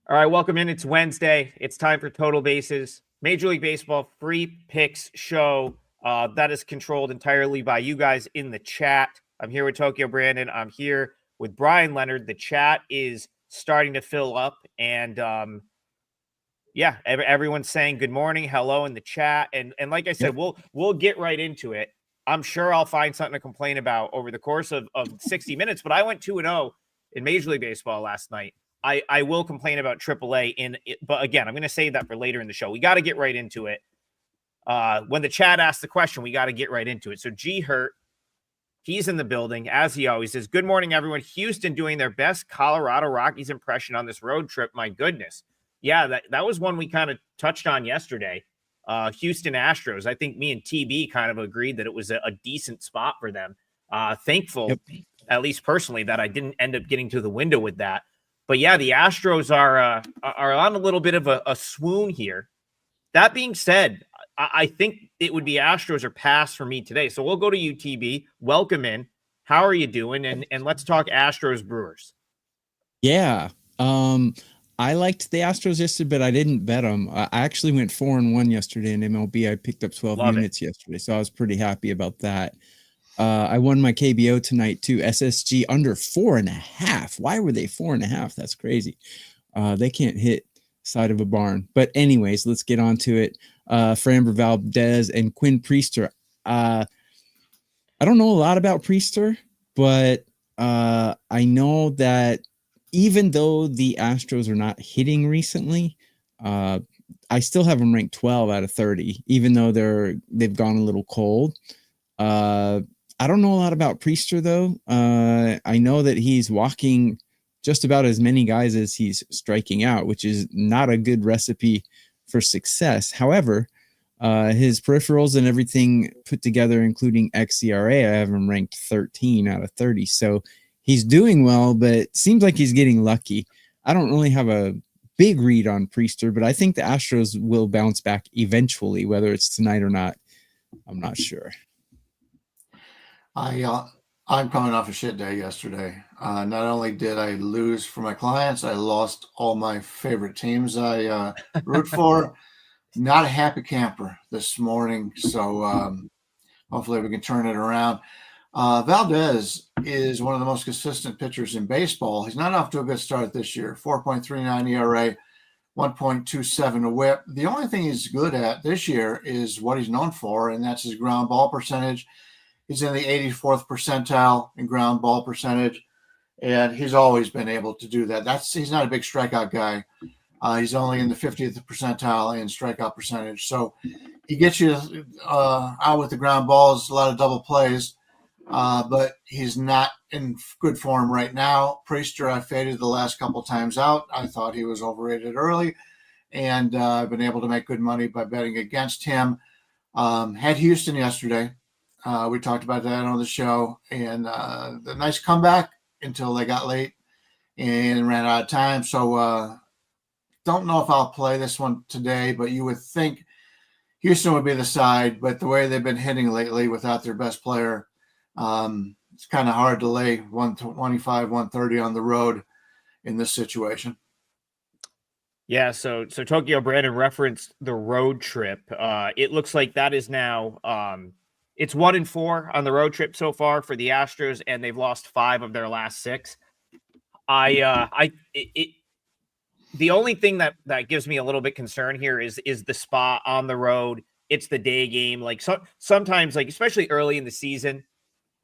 All right, welcome in. It's Wednesday. It's time for Total Bases, Major League Baseball free picks show that is controlled entirely by you guys in the chat. I'm here with Tokyo Brandon. I'm here with Bryan Leonard. The chat is starting to fill up, and everyone's saying good morning, hello in the chat, and like I said, we'll get right into it. I'm sure I'll find something to complain about over the course of 60 minutes, but I went 2-0 in Major League Baseball last night. I will complain about AAA but again, I'm going to save that for later in the show. We got to get right into it. When the chat asks the question, we got to get right into it. So G Hurt, he's in the building as he always is. Good morning, everyone. Houston doing their best Colorado Rockies impression on this road trip. My goodness. Yeah, that was one we kind of touched on yesterday. Houston Astros. I think me and TB kind of agreed that it was a decent spot for them. Thankful, at least personally, that I didn't end up getting to the window with that. But yeah, the Astros are on a little bit of a swoon here. That being said, I think it would be Astros or pass for me today. So we'll go to UTB. Welcome in. How are you doing? And let's talk Astros Brewers. Yeah. I liked the Astros yesterday, but I didn't bet them. I actually went 4-1 yesterday in MLB. I picked up 12 units yesterday, so I was pretty happy about that. I won my KBO tonight too. SSG under 4.5. Why were they 4.5? That's crazy. They can't hit side of a barn. But anyways, let's get on to it. Framber Valdez and Quinn Priester. I don't know a lot about Priester, but I know that even though the Astros are not hitting recently, I still have them ranked 12 out of 30, even though they've gone a little cold. I don't know a lot about Priester, though. I know that he's walking just about as many guys as he's striking out, which is not a good recipe for success. However, his peripherals and everything put together, including xERA, I have him ranked 13 out of 30. So he's doing well, but it seems like he's getting lucky. I don't really have a big read on Priester, but I think the Astros will bounce back eventually, whether it's tonight or not. I'm not sure. I'm coming off a shit day yesterday. Not only did I lose for my clients, I lost all my favorite teams I root for. Not a happy camper this morning, so hopefully we can turn it around. Valdez is one of the most consistent pitchers in baseball. He's not off to a good start this year. 4.39 ERA, 1.27 WHIP. The only thing he's good at this year is what he's known for, and that's his ground ball percentage. He's in the 84th percentile in ground ball percentage, and he's always been able to do that. He's not a big strikeout guy. He's only in the 50th percentile in strikeout percentage. So he gets you out with the ground balls, a lot of double plays, but he's not in good form right now. Priester, I faded the last couple times out. I thought he was overrated early, and I've been able to make good money by betting against him. Had Houston yesterday. We talked about that on the show, and the nice comeback until they got late and ran out of time. So don't know if I'll play this one today, but you would think Houston would be the side, but the way they've been hitting lately without their best player, it's kind of hard to lay 125, 130 on the road in this situation. Yeah, so Tokyo Brandon referenced the road trip. It looks like that is now it's 1-4 on the road trip so far for the Astros, and they've lost 5 of their last 6. The only thing that gives me a little bit concern here is the spot on the road. It's the day game. Like sometimes, like especially early in the season,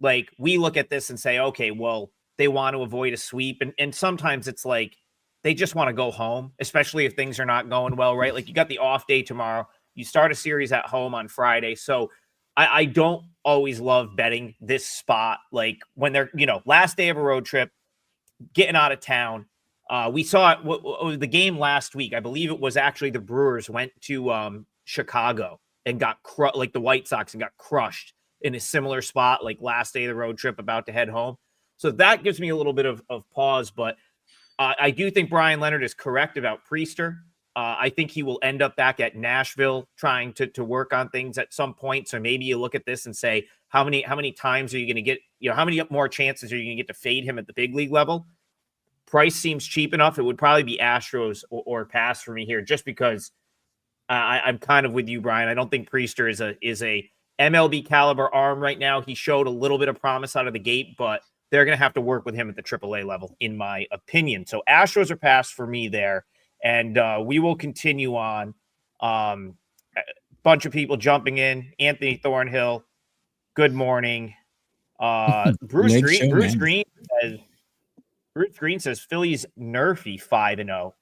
like we look at this and say, okay, well, they want to avoid a sweep, and sometimes it's like they just want to go home, especially if things are not going well, right? Like you got the off day tomorrow. You start a series at home on Friday, so I don't always love betting this spot, like when they're, last day of a road trip, getting out of town. We saw it, the game last week. I believe it was actually the Brewers went to Chicago and got like the White Sox and got crushed in a similar spot, like last day of the road trip, about to head home. So that gives me a little bit of pause, but I do think Bryan Leonard is correct about Priester. I think he will end up back at Nashville trying to work on things at some point. So maybe you look at this and say, how many times are you going to get, how many more chances are you going to get to fade him at the big league level? price seems cheap enough. It would probably be Astros or pass for me here, just because I'm kind of with you, Brian. I don't think Priester is a MLB caliber arm right now. He showed a little bit of promise out of the gate, but they're going to have to work with him at the AAA level, in my opinion. So Astros are pass for me there, and we will continue on. Bunch of people jumping in. Anthony Thornhill, good morning. Bruce Green says Phillies nerfy 5-0.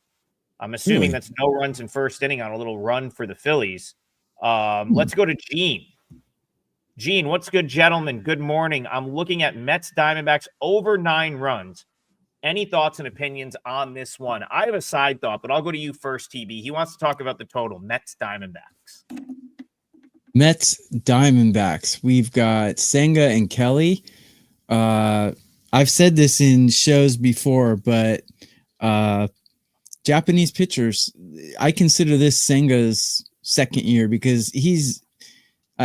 I'm assuming Really? that's no runs in first inning on a little run for the Phillies. Let's go to Gene. Gene, what's good, gentlemen? Good morning. I'm looking at Mets Diamondbacks over 9 runs. Any thoughts and opinions on this one? I have a side thought, but I'll go to you first, TB. He wants to talk about the total. Mets Diamondbacks. Mets Diamondbacks. We've got Senga and Kelly. I've said this in shows before, but Japanese pitchers, I consider this Senga's second year, because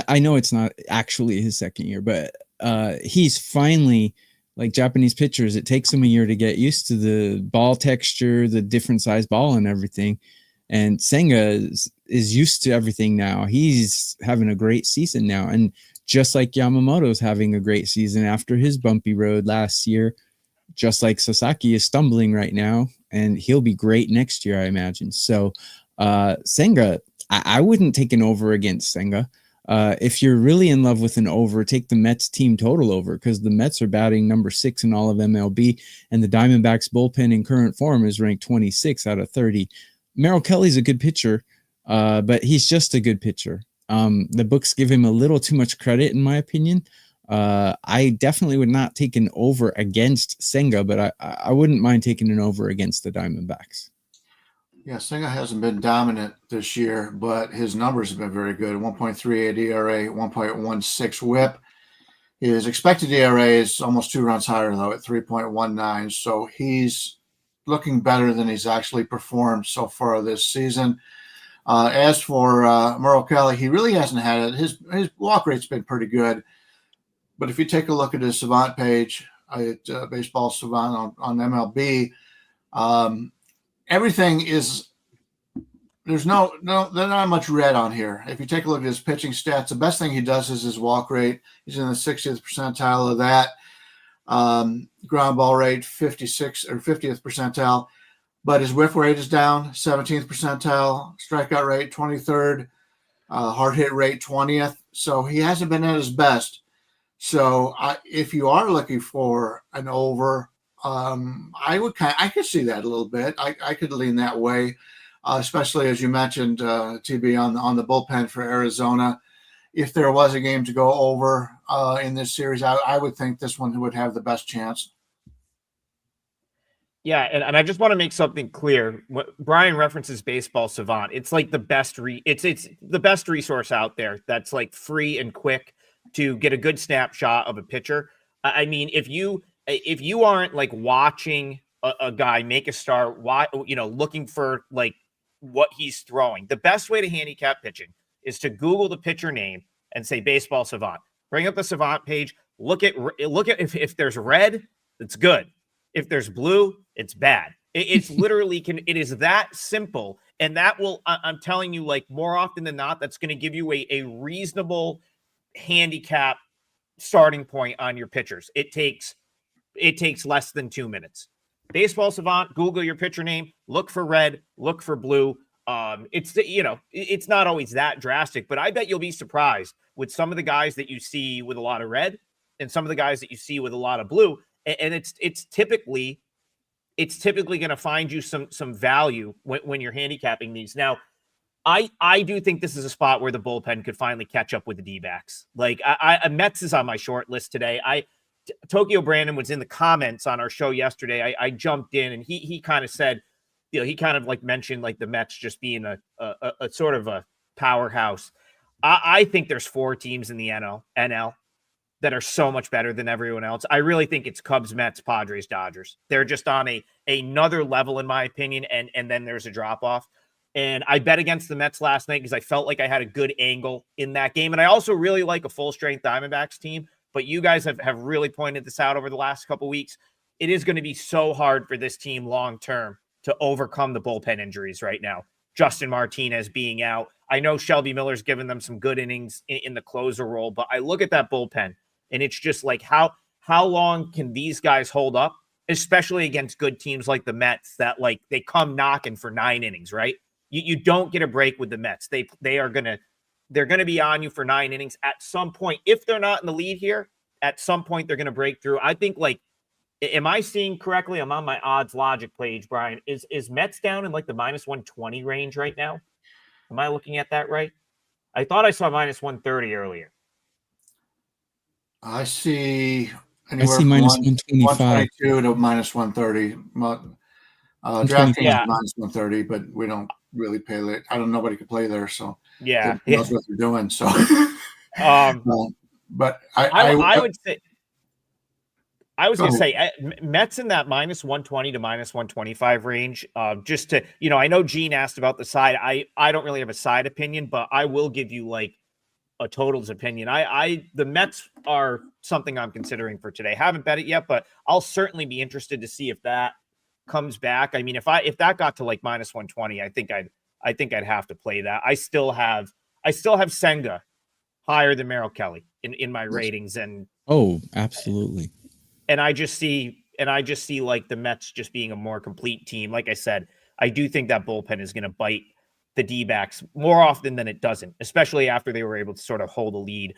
I know it's not actually his second year, but he's finally, like Japanese pitchers, it takes them a year to get used to the ball texture, the different size ball and everything. And Senga is used to everything now. He's having a great season now. And just like Yamamoto's having a great season after his bumpy road last year, just like Sasaki is stumbling right now, and he'll be great next year, I imagine. So Senga, I wouldn't take an over against Senga. If you're really in love with an over, take the Mets team total over, because the Mets are batting number 6 in all of MLB, and the Diamondbacks bullpen in current form is ranked 26 out of 30. Merrill Kelly's a good pitcher, but he's just a good pitcher. The books give him a little too much credit, in my opinion. I definitely would not take an over against Senga, but I wouldn't mind taking an over against the Diamondbacks. Yeah, Senga hasn't been dominant this year, but his numbers have been very good. 1.38 ERA, 1.16 whip. His expected ERA is almost 2 runs higher, though, at 3.19. So he's looking better than he's actually performed so far this season. As for Merrill Kelly, he really hasn't had it. His walk rate's been pretty good. But if you take a look at his Savant page, at Baseball Savant on MLB, everything is there's not much red on here. If you take a look at his pitching stats, the best thing he does is his walk rate. He's in the 60th percentile of that. Ground ball rate 56 or 50th percentile, but his whiff rate is down 17th percentile, strikeout rate 23rd, hard hit rate 20th. So he hasn't been at his best. So if you are looking for an over, I could see that a little bit. I could lean that way, especially as you mentioned, TB on the bullpen for Arizona. If there was a game to go over in this series, I would think this one would have the best chance. Yeah, and I just want to make something clear. Bryan references Baseball Savant. It's like the best it's the best resource out there that's like free and quick to get a good snapshot of a pitcher. I mean, if you aren't like watching a guy make a start, looking for like what he's throwing, the best way to handicap pitching is to Google the pitcher name and say Baseball Savant. Bring up the Savant page. Look at if there's red, it's good. If there's blue, it's bad. It's literally it is that simple, and that will. I'm telling you, like more often than not, that's going to give you a reasonable handicap starting point on your pitchers. It takes less than 2 minutes. Baseball Savant, Google your pitcher name, look for red, look for blue. It's not always that drastic, but I bet you'll be surprised with some of the guys that you see with a lot of red and some of the guys that you see with a lot of blue. And it's typically going to find you some value when you're handicapping these. Now, I do think this is a spot where the bullpen could finally catch up with the D-backs. Like Mets is on my short list today. Tokyo Brandon was in the comments on our show yesterday. I jumped in and he kind of said, he kind of like mentioned like the Mets just being a sort of a powerhouse. I think there's 4 teams in the NL that are so much better than everyone else. I really think it's Cubs, Mets, Padres, Dodgers. They're just on another level in my opinion. And then there's a drop off. And I bet against the Mets last night because I felt like I had a good angle in that game. And I also really like a full strength Diamondbacks team. But you guys have really pointed this out over the last couple of weeks. it is going to be so hard for this team long term to overcome the bullpen injuries right now. Justin Martinez being out. I know Shelby Miller's given them some good innings in the closer role, but I look at that bullpen and it's just like how long can these guys hold up, especially against good teams like the Mets that like they come knocking for 9 innings, right? You don't get a break with the Mets. They're going to be on you for 9 innings at some point. If they're not in the lead here, at some point they're going to break through. I think like, am I seeing correctly? I'm on my odds logic page, Brian. Is Mets down in like the -120 range right now? Am I looking at that right? I thought I saw -130 earlier. I see anywhere from -125 to -130. DraftKings -130, but we don't really pay late. I don't know, nobody could play there, so yeah, knows what they're doing. So, but I would say. I was going to say Mets in that -120 to -125 range. Just to, I know Gene asked about the side. I don't really have a side opinion, but I will give you like a totals opinion. The Mets are something I'm considering for today. Haven't bet it yet, but I'll certainly be interested to see if that comes back. I mean, if that got to like -120, I think I'd have to play that. I still have Senga higher than Merrill Kelly in my ratings, and absolutely. And I just see like the Mets just being a more complete team. Like I said, I do think that bullpen is going to bite the D-backs more often than it doesn't, especially after they were able to sort of hold a lead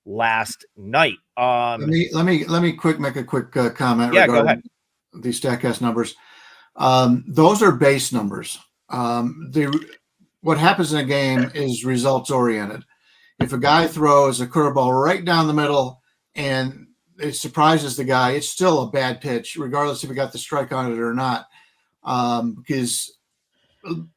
last night. Let me make a quick comment. Yeah, go ahead. These StatCast numbers. Those are base numbers. What happens in a game is results oriented. If a guy throws a curveball right down the middle and it surprises the guy, it's still a bad pitch, regardless if he got the strike on it or not, because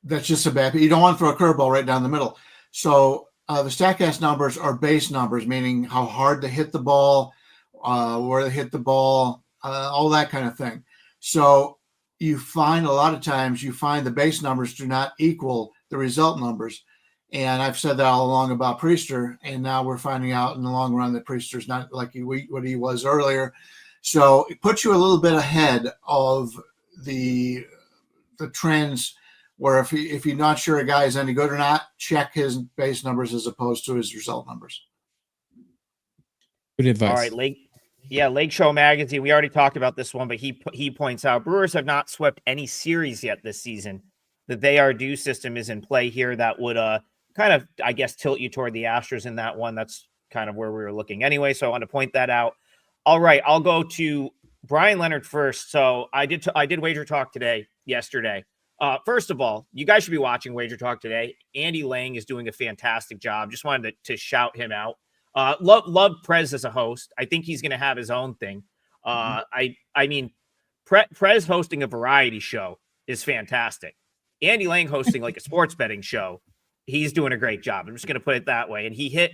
that's just a bad pitch. You don't want to throw a curveball right down the middle. So the StatCast numbers are base numbers, meaning how hard they hit the ball, where they hit the ball, all that kind of thing. So you find a lot of times the base numbers do not equal the result numbers. And I've said that all along about Priester, and now we're finding out in the long run that Priester's not like what he was earlier. So it puts you a little bit ahead of the trends, where if you're not sure a guy is any good or not, check his base numbers as opposed to his result numbers. Good advice. All right, Lake Show Magazine. We already talked about this one, but he points out Brewers have not swept any series yet this season. The they are due system is in play here. That would kind of, I guess, tilt you toward the Astros in that one. That's kind of where we were looking anyway. So I want to point that out. All right, I'll go to Brian Leonard first. So I did WagerTalk yesterday. First of all, you guys should be watching WagerTalk today. Andy Lang is doing a fantastic job. Just wanted to shout him out. Love Prez as a host. I think he's going to have his own thing. I mean, Prez hosting a variety show is fantastic. Andy Lang hosting like a sports betting show, he's doing a great job. I'm just going to put it that way. And he hit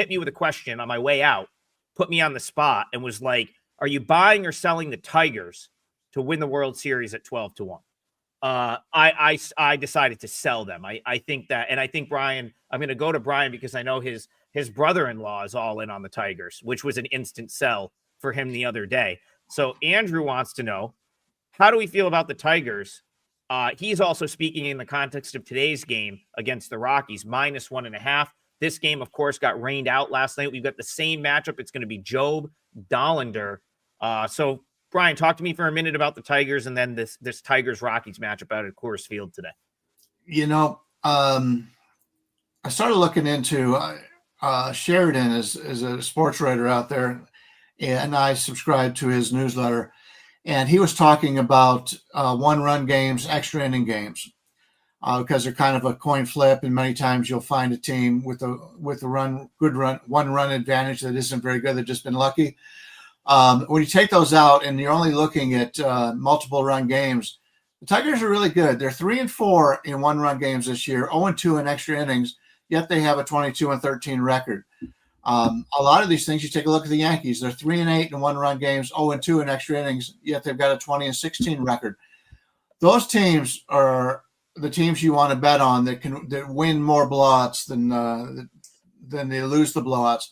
me with a question on my way out, put me on the spot, and was like, "Are you buying or selling the Tigers to win the World Series at 12-1?" I decided to sell them. I think that, and I think Brian, I'm going to go to Brian because I know his brother-in-law is all in on the Tigers, which was an instant sell for him the other day. So Andrew wants to know, how do we feel about the Tigers? He's also speaking in the context of today's game against the Rockies, -1.5. This game, of course, got rained out last night. We've got the same matchup. It's going to be Job Dollander. So, Brian, talk to me for a minute about the Tigers and then this Tigers-Rockies matchup out at Coors Field today. I started looking into Sheridan is a sports writer out there, and I subscribe to his newsletter. And he was talking about one-run games, extra inning games, because they're kind of a coin flip, and many times you'll find a team with a one-run advantage that isn't very good. They've just been lucky. When you take those out and you're only looking at multiple-run games, the Tigers are really good. They're 3-4 in one-run games this year, 0-2 in extra innings, yet they have a 22-13 record. A lot of these things, you take a look at the Yankees, they're 3-8 in one-run games, 0-2 in extra innings, yet they've got a 20-16 record. Those teams are the teams you want to bet on that win more blowouts than they lose the blowouts.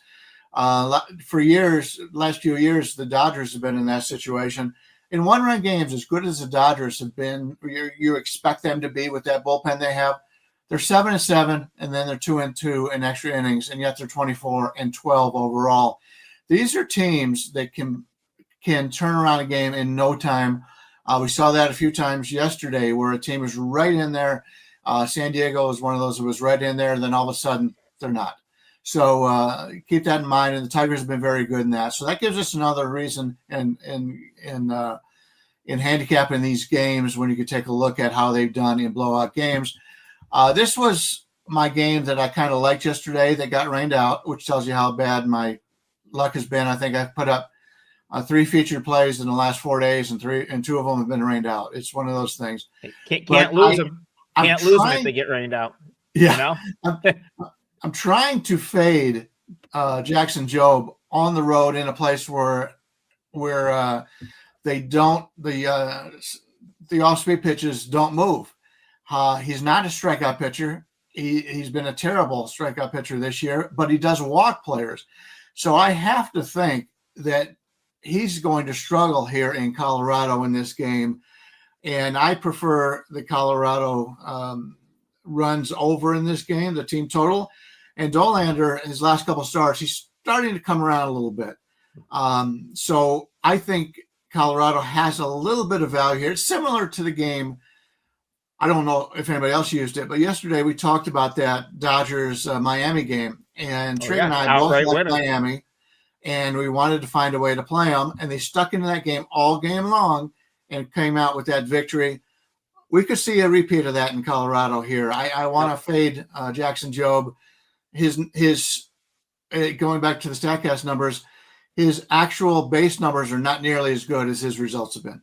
For years, last few years, the Dodgers have been in that situation. In one-run games, as good as the Dodgers have been, you expect them to be with that bullpen they have. They're 7-7, and then they're 2-2 in extra innings, and yet they're 24-12 overall. These are teams that can turn around a game in no time. We saw that a few times yesterday, where a team was right in there. San Diego was one of those that was right in there, and then all of a sudden they're not. So keep that in mind, and the Tigers have been very good in that. So that gives us another reason in handicapping these games when you could take a look at how they've done in blowout games. This was my game that I kind of liked yesterday that got rained out, which tells you how bad my luck has been. I think I've put up 3 featured plays in the last 4 days, and 2 of them have been rained out. It's one of those things. Can't lose them. Can't lose them if they get rained out. Yeah. You know? I'm trying to fade Jackson Job on the road in a place where they don't the off-speed pitches don't move. He's not a strikeout pitcher. He's been a terrible strikeout pitcher this year, but he does walk players. So I have to think that he's going to struggle here in Colorado in this game. And I prefer the Colorado runs over in this game, the team total. And Dollander, his last couple of starts, he's starting to come around a little bit. So I think Colorado has a little bit of value here. It's similar to the game. I don't know if anybody else used it, but yesterday we talked about that Dodgers Miami game, and Trey and I both liked Miami, and we wanted to find a way to play them, and they stuck into that game all game long and came out with that victory. We could see a repeat of that in Colorado here. I want to fade Jackson Job. His going back to the StatCast numbers, his actual base numbers are not nearly as good as his results have been.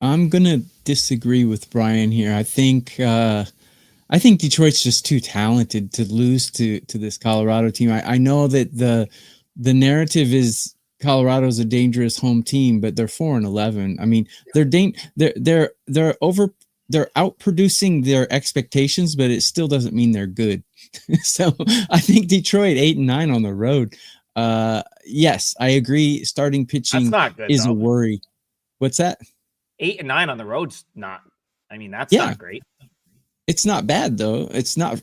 I'm gonna disagree with Bryan here. I think Detroit's just too talented to lose to this Colorado team. I know that the narrative is Colorado's a dangerous home team, but they're 4-11. I mean, they're outproducing their expectations, but it still doesn't mean they're good. So I think Detroit 8-9 on the road. Yes, I agree. Starting pitching is a worry. What's that? 8-9 on the road's not. I mean, that's not great. It's not bad though. It's not.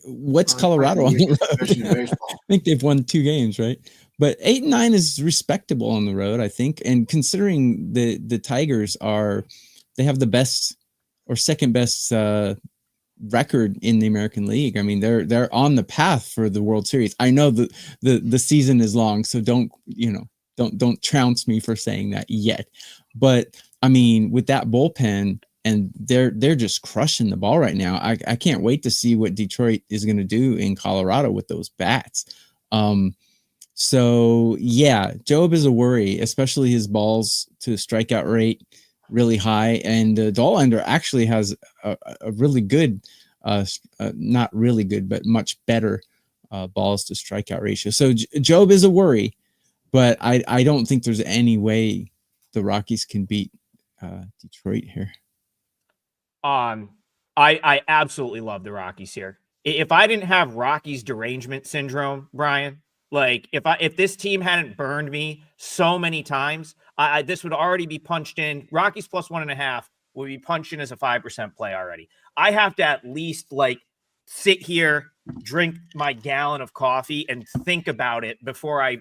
What's Colorado on the road? I think they've won 2 games, right? But 8-9 is respectable on the road, I think. And considering the Tigers they have the best or second best record in the American League. I mean, they're on the path for the World Series. I know the season is long, so don't trounce me for saying that yet. But I mean, with that bullpen, and they're just crushing the ball right now. I can't wait to see what Detroit is going to do in Colorado with those bats. So yeah, Job is a worry, especially his balls to strikeout rate really high. And Dollander actually has a really good, not really good, but much better balls to strikeout ratio. So Job is a worry, but I don't think there's any way the Rockies can beat Detroit here. I absolutely love the Rockies here. If I didn't have Rockies derangement syndrome, Bryan, like if this team hadn't burned me so many times, this would already be punched in. Rockies plus 1.5 would be punched in as a 5% play already. I have to at least like sit here, drink my gallon of coffee, and think about it before I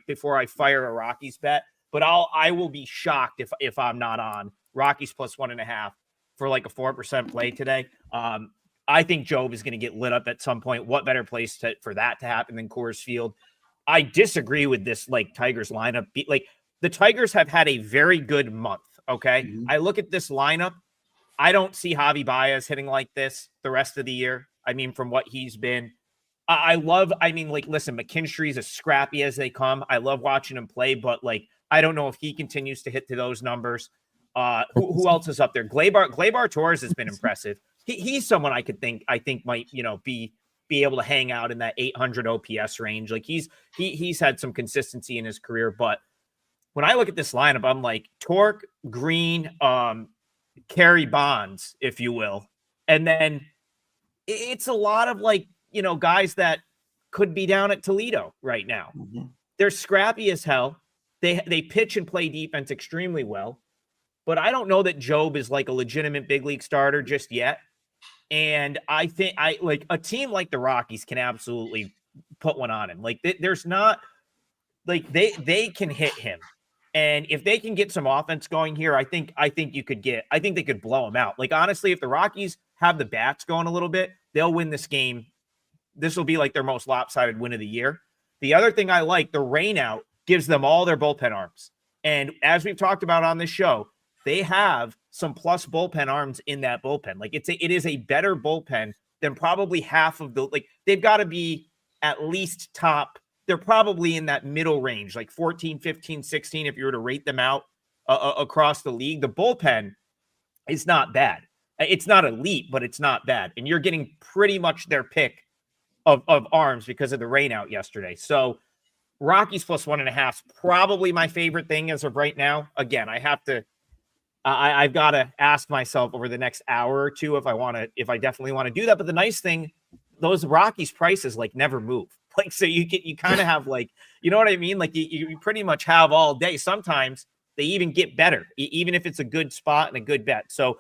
fire a Rockies bet. But I will be shocked if I'm not on Rockies plus 1.5 for like a 4% play today. I think Job is going to get lit up at some point. What better place for that to happen than Coors Field? I disagree with this like Tigers lineup. Like the Tigers have had a very good month. Okay. Mm-hmm. I look at this lineup. I don't see Javi Baez hitting like this the rest of the year. I mean, from what he's been, listen, McKinstry's as scrappy as they come. I love watching him play, but like, I don't know if he continues to hit to those numbers. Who else is up there? Gleyber Torres has been impressive. He's someone I think might, be able to hang out in that 800 OPS range. Like he's had some consistency in his career, but when I look at this lineup, I'm like Torque, Green, Kerry Bonds, if you will. And then it's a lot of like, guys that could be down at Toledo right now. Mm-hmm. They're scrappy as hell. They pitch and play defense extremely well. But I don't know that Job is like a legitimate big league starter just yet. And I think like a team like the Rockies can absolutely put one on him. Like there's not like they can hit him. And if they can get some offense going here, I think they could blow him out. Like, honestly, if the Rockies have the bats going a little bit, they'll win this game. This will be like their most lopsided win of the year. The other thing I like, the rain out gives them all their bullpen arms. And as we've talked about on this show, they have some plus bullpen arms in that bullpen. Like it is a better bullpen than probably half of the, like they've got to be at least top. They're probably in that middle range, like 14, 15, 16. If you were to rate them out across the league, the bullpen is not bad. It's not elite, but it's not bad. And you're getting pretty much their pick of arms because of the rain out yesterday. So Rockies plus 1.5 is probably my favorite thing as of right now. Again, I've got to ask myself over the next hour or two if I definitely want to do that. But the nice thing, those Rockies prices like never move. Like, so you kind of have like, you know what I mean? Like you pretty much have all day. Sometimes they even get better, even if it's a good spot and a good bet. So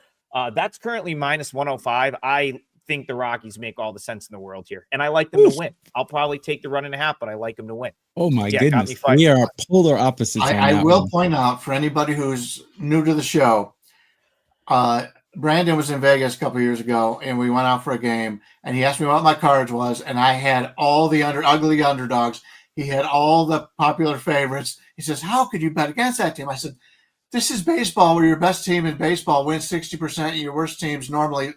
that's currently minus 105. I think the Rockies make all the sense in the world here. And I like them to win. I'll probably take the 1.5, but I like them to win. Oh my goodness. We are polar opposites. I will point out for anybody who's new to the show, Brandon was in Vegas a couple of years ago, and we went out for a game, and he asked me what my cards was, and I had all the ugly underdogs. He had all the popular favorites. He says, how could you bet against that team? I said, this is baseball where your best team in baseball wins 60%, and your worst teams normally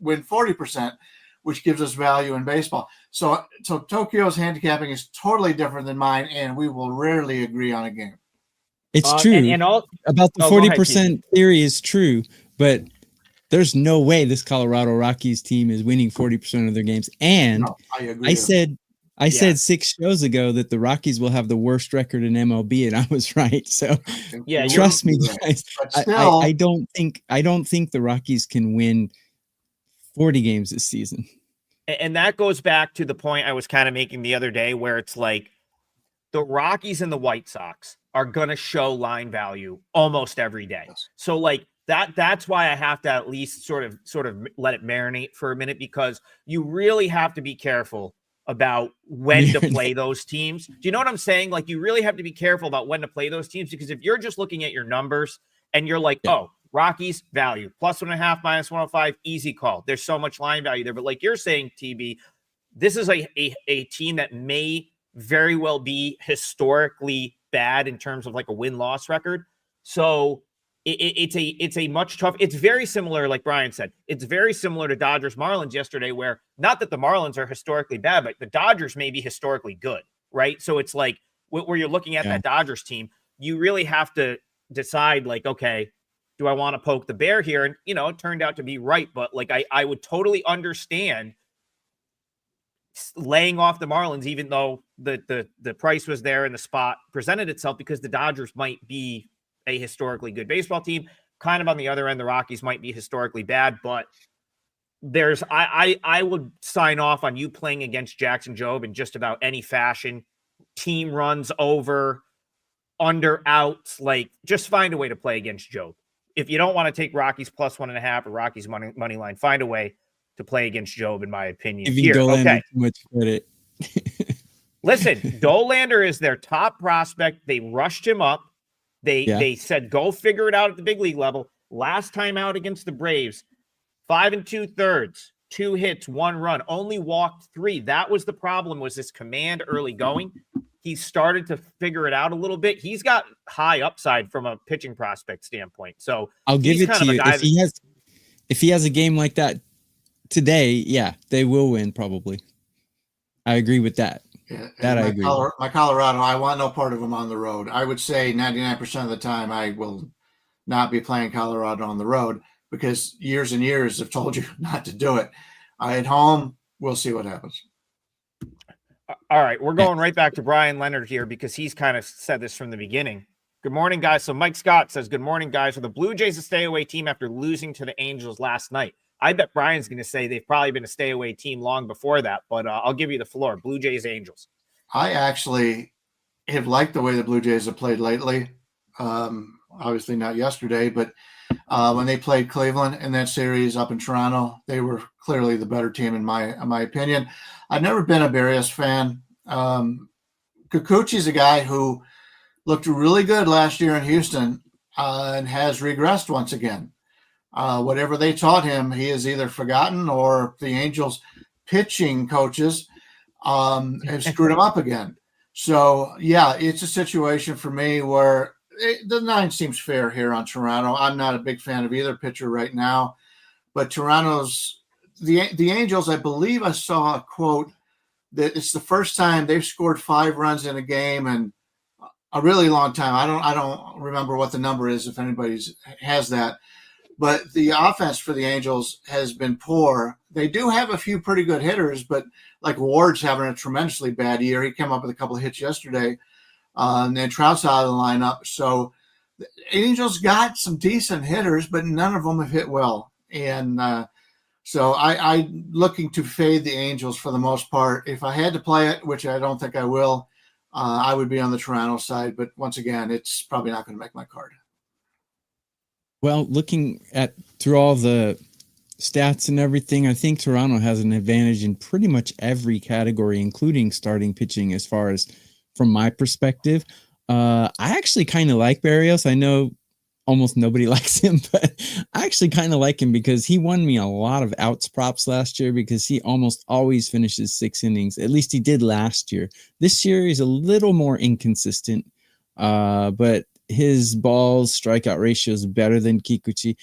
win 40%, which gives us value in baseball. So Tokyo's handicapping is totally different than mine, and we will rarely agree on a game. It's true. About the 40% theory is true, but there's no way this Colorado Rockies team is winning 40% of their games. And no, I agree. I said 6 shows ago that the Rockies will have the worst record in MLB, and I was right. So yeah, trust me, guys. I don't think the Rockies can win 40 games this season. And that goes back to the point I was kind of making the other day, where it's like the Rockies and the White Sox are going to show line value almost every day. Yes. So like that's why I have to at least sort of let it marinate for a minute, because you really have to be careful about when to play those teams. Do you know what I'm saying? Like, you really have to be careful about when to play those teams, because if you're just looking at your numbers and you're like, oh, Rockies value plus 1.5, minus 105, easy call. There's so much line value there. But like you're saying, TB, this is a team that may very well be historically bad in terms of like a win-loss record. So it's a much tough. It's very similar, like Bryan said, it's very similar to Dodgers Marlins yesterday, where not that the Marlins are historically bad, but the Dodgers may be historically good, right? So it's like where you're looking at that Dodgers team, you really have to decide, like, okay, do I want to poke the bear here? And, you know, it turned out to be right. But like, I would totally understand laying off the Marlins, even though the price was there and the spot presented itself, because the Dodgers might be a historically good baseball team. Kind of on the other end, the Rockies might be historically bad, but I would sign off on you playing against Jackson Jobe in just about any fashion. Team runs over, under, outs, like, just find a way to play against Jobe. If you don't want to take Rockies plus 1.5 or Rockies money line, find a way to play against Jobe, in my opinion. Giving Dolander too much credit. Listen, Dolander is their top prospect. They rushed him up. They said, go figure it out at the big league level. Last time out against the Braves, 5 2/3, 2 hits, 1 run, only walked 3. That was the problem, was this command early going. He started to figure it out a little bit. He's got high upside from a pitching prospect standpoint. So I'll give it to you. If he has a game like that today, they will win probably. I agree with that. Yeah, I agree. My Colorado, I want no part of them on the road. I would say 99% of the time I will not be playing Colorado on the road, because years and years have told you not to do it. At home, we'll see what happens. All right, we're going right back to Bryan Leonard here, because he's kind of said this from the beginning. Good morning, guys. So Mike Scott says, good morning, guys. Are the Blue Jays a stay-away team after losing to the Angels last night? I bet Brian's going to say they've probably been a stay away team long before that, but I'll give you the floor. Blue Jays, Angels. I actually have liked the way the Blue Jays have played lately. Obviously not yesterday, but when they played Cleveland in that series up in Toronto, they were clearly the better team in my opinion. I've never been a Barrios fan. Kikuchi's a guy who looked really good last year in Houston and has regressed once again. Whatever they taught him, he has either forgotten or the Angels pitching coaches have screwed him up again. So, yeah, it's a situation for me where the 9 seems fair here on Toronto. I'm not a big fan of either pitcher right now, but Toronto's the Angels, I believe I saw a quote that it's the first time they've scored 5 runs in a game in a really long time. I don't remember what the number is if anybody has that. But the offense for the Angels has been poor. They do have a few pretty good hitters, but like Ward's having a tremendously bad year. He came up with a couple of hits yesterday, and then Trout's out of the lineup. So the Angels got some decent hitters, but none of them have hit well. And so I'm looking to fade the Angels for the most part. If I had to play it, which I don't think I will, I would be on the Toronto side. But once again, it's probably not going to make my card. Well, looking at through all the stats and everything, I think Toronto has an advantage in pretty much every category, including starting pitching, as far as from my perspective. I actually kind of like Barrios. I know almost nobody likes him, but I actually kind of like him because he won me a lot of outs props last year because he almost always finishes 6 innings. At least he did last year. This year he's a little more inconsistent, but his balls strikeout ratio is better than Kikuchi.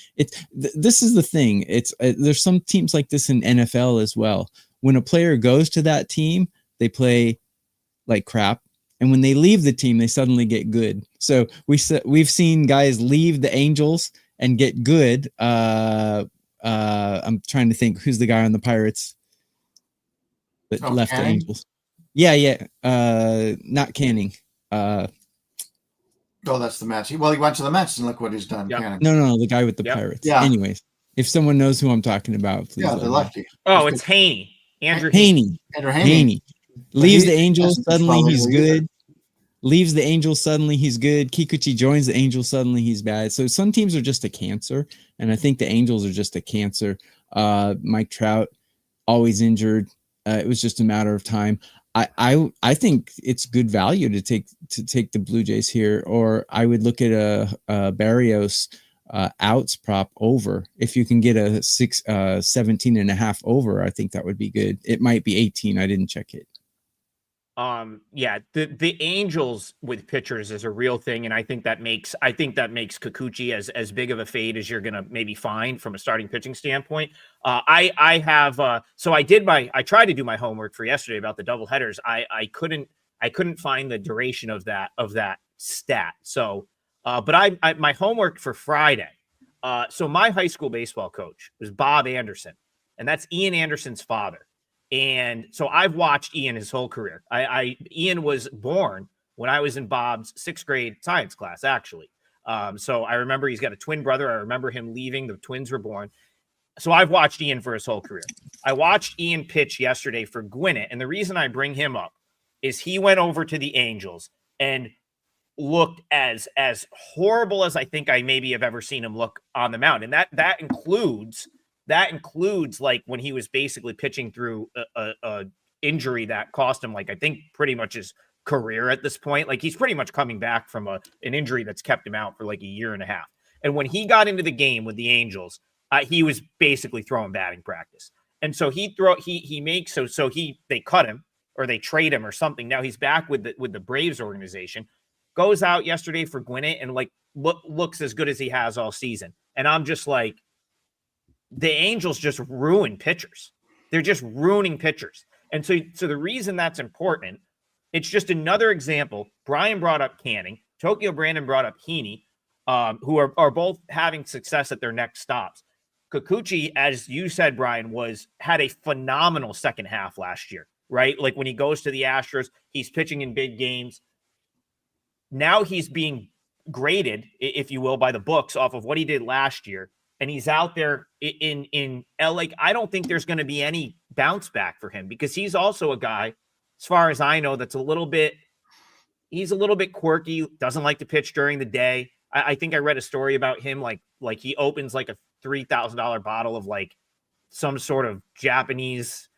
This is the thing. There's some teams like this in NFL as well. When a player goes to that team, they play like crap, and when they leave the team, they suddenly get good. So we've seen guys leave the Angels and get good. I'm trying to think who's the guy on the Pirates that left Canning? the Angels. Yeah. Not Canning. Oh, that's the Mets. He went to the Mets, and look what he's done. Yep. Canning. No, the guy with the Yep. Pirates. Yeah. Anyways, if someone knows who I'm talking about, please. Yeah, let the me know. lefty. Oh, it's Haney. Andrew Haney. Andrew Haney. Leaves he- the Angels, that's suddenly probably he's either. good. Leaves the Angels, suddenly he's good. Kikuchi joins the Angels, suddenly he's bad. So some teams are just a cancer, and I think the Angels are just a cancer. Mike Trout, always injured. It was just a matter of time. I think it's good value to take the Blue Jays here, or I would look at a Barrios outs prop over. If you can get a 17.5 over, I think that would be good. It might be 18. I didn't check it. Yeah, the Angels with pitchers is a real thing, and I think that makes Kikuchi as big of a fade as you're gonna maybe find from a starting pitching standpoint. I tried to do my homework for yesterday about the doubleheaders. I couldn't find the duration of that stat. So, but my homework for Friday. So my high school baseball coach was Bob Anderson, and that's Ian Anderson's father. And so I've watched Ian his whole career. Ian was born when I was in Bob's 6th grade science class, actually. So I remember he's got a twin brother. I remember him leaving. The twins were born. So I've watched Ian for his whole career. I watched Ian pitch yesterday for Gwinnett. And the reason I bring him up is he went over to the Angels and looked as horrible as I think I maybe have ever seen him look on the mound. And that includes like when he was basically pitching through a injury that cost him, like, I think pretty much his career at this point. Like, he's pretty much coming back from an injury that's kept him out for like a year and a half. And when he got into the game with the Angels, he was basically throwing batting practice. And so they cut him or they trade him or something. Now he's back with the Braves organization, goes out yesterday for Gwinnett and like looks as good as he has all season. And I'm just like, the Angels just ruin pitchers. They're just ruining pitchers. And so the reason that's important, it's just another example. Bryan brought up Canning. Tokyo Brandon brought up Heaney, who are both having success at their next stops. Kikuchi, as you said, Bryan, had a phenomenal second half last year, right? Like when he goes to the Astros, he's pitching in big games. Now he's being graded, if you will, by the books off of what he did last year. and he's out there in LA, I don't think there's going to be any bounce back for him, because he's also a guy, as far as I know, that's he's a little bit quirky, doesn't like to pitch during the day. I think I read a story about him, like he opens like a $3,000 bottle of like some sort of Japanese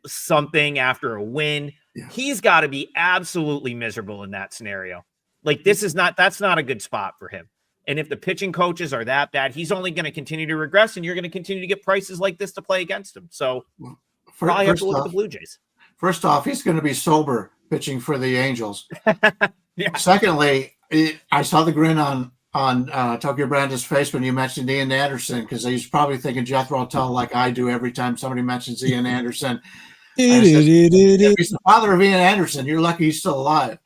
something after a win. Yeah. He's got to be absolutely miserable in that scenario. Like that's not a good spot for him. And if the pitching coaches are that bad, he's only going to continue to regress, and you're going to continue to get prices like this to play against him. So probably have to look at the Blue Jays. First off, he's going to be sober pitching for the Angels. Yeah. Secondly, I saw the grin on Tokyo Brandon's face when you mentioned Ian Anderson, because he's probably thinking Jethro Tull like I do every time somebody mentions Ian Anderson. If he's the father of Ian Anderson, you're lucky he's still alive,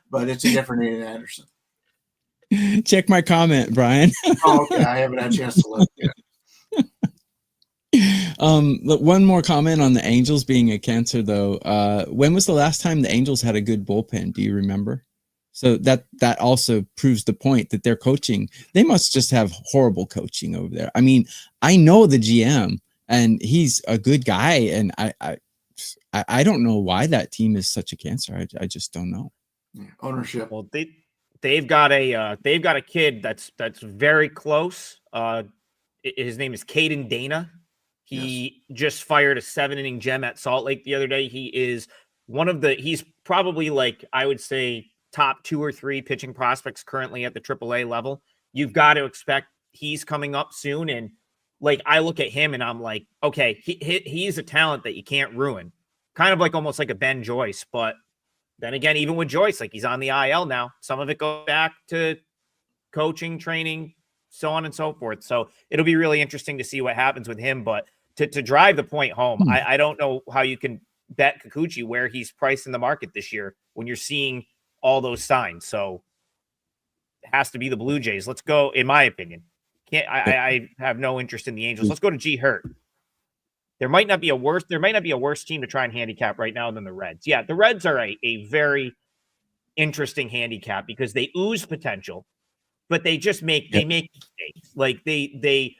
but it's a different Ian Anderson. Check my comment, Brian. Oh, okay. I haven't had a chance to look yet. One more comment on the Angels being a cancer, though. When was the last time the Angels had a good bullpen? Do you remember? So that also proves the point that their coaching, they must just have horrible coaching over there. I mean, I know the GM, and he's a good guy, and I don't know why that team is such a cancer. I just don't know. Ownership. Well, they've got a kid that's very close. His name is Caden Dana. He just fired a 7-inning gem at Salt Lake the other day. He is he's probably, like, I would say, top 2 or 3 pitching prospects currently at the AAA level. You've got to expect he's coming up soon. And like, I look at him and I'm like, okay, he's a talent that you can't ruin. Kind of like almost like a Ben Joyce, but then again, even with Joyce, like, he's on the IL now. Some of it goes back to coaching, training, so on and so forth. So it'll be really interesting to see what happens with him. But to drive the point home, I don't know how you can bet Kikuchi where he's priced in the market this year when you're seeing all those signs. So it has to be the Blue Jays. Let's go, in my opinion. I have no interest in the Angels. Let's go to G Hurt. There might not be a worse team to try and handicap right now than the Reds. Yeah, the Reds are a very interesting handicap because they ooze potential, but they just make mistakes. Like they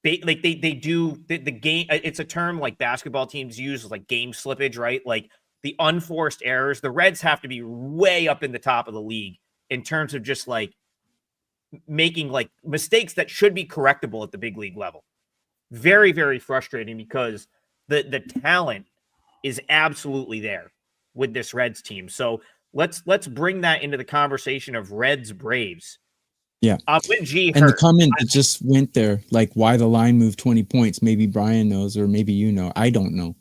do the game. It's a term like basketball teams use, like game slippage, right? Like the unforced errors. The Reds have to be way up in the top of the league in terms of just like making like mistakes that should be correctable at the big league level. Very, very frustrating because the talent is absolutely there with this Reds team. So let's bring that into the conversation of Reds Braves. Yeah. With G and the comment that just went there, like why the line moved 20 points. Maybe Brian knows, or maybe you know. I don't know.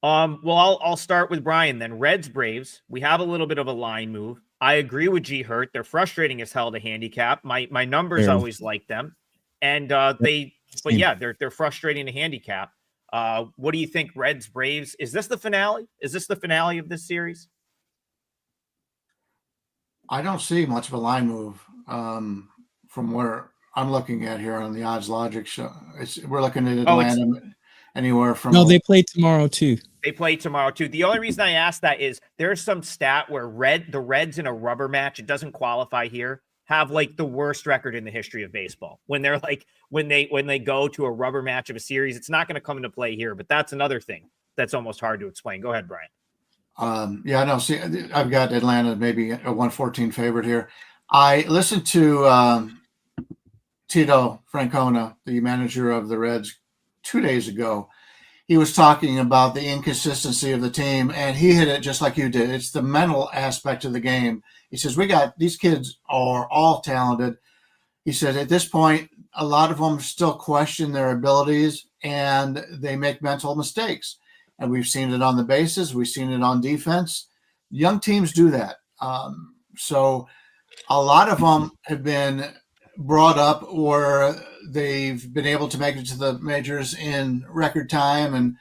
Well, I'll start with Brian then. Reds Braves. We have a little bit of a line move. I agree with G Hurt. They're frustrating as hell to handicap. My numbers always like them, and they're frustrating to handicap. What do you think, Reds Braves? Is this the finale? Is this the finale of this series? I don't see much of a line move from where I'm looking at here on the Odds Logic show. We're looking at Atlanta anywhere from. No, they play tomorrow too. They play tomorrow too. The only reason I asked that is there's some stat where the Reds in a rubber match, it doesn't qualify here, have like the worst record in the history of baseball. When they're like when they go to a rubber match of a series, it's not going to come into play here. But that's another thing that's almost hard to explain. Go ahead, Brian. See, I've got Atlanta maybe a 114 favorite here. I listened to Tito Francona, the manager of the Reds, 2 days ago. He was talking about the inconsistency of the team, and he hit it just like you did. It's the mental aspect of the game. He says, these kids are all talented. He said, at this point, a lot of them still question their abilities, and they make mental mistakes. And we've seen it on the bases. We've seen it on defense. Young teams do that. So a lot of them have been brought up where they've been able to make it to the majors in record time, and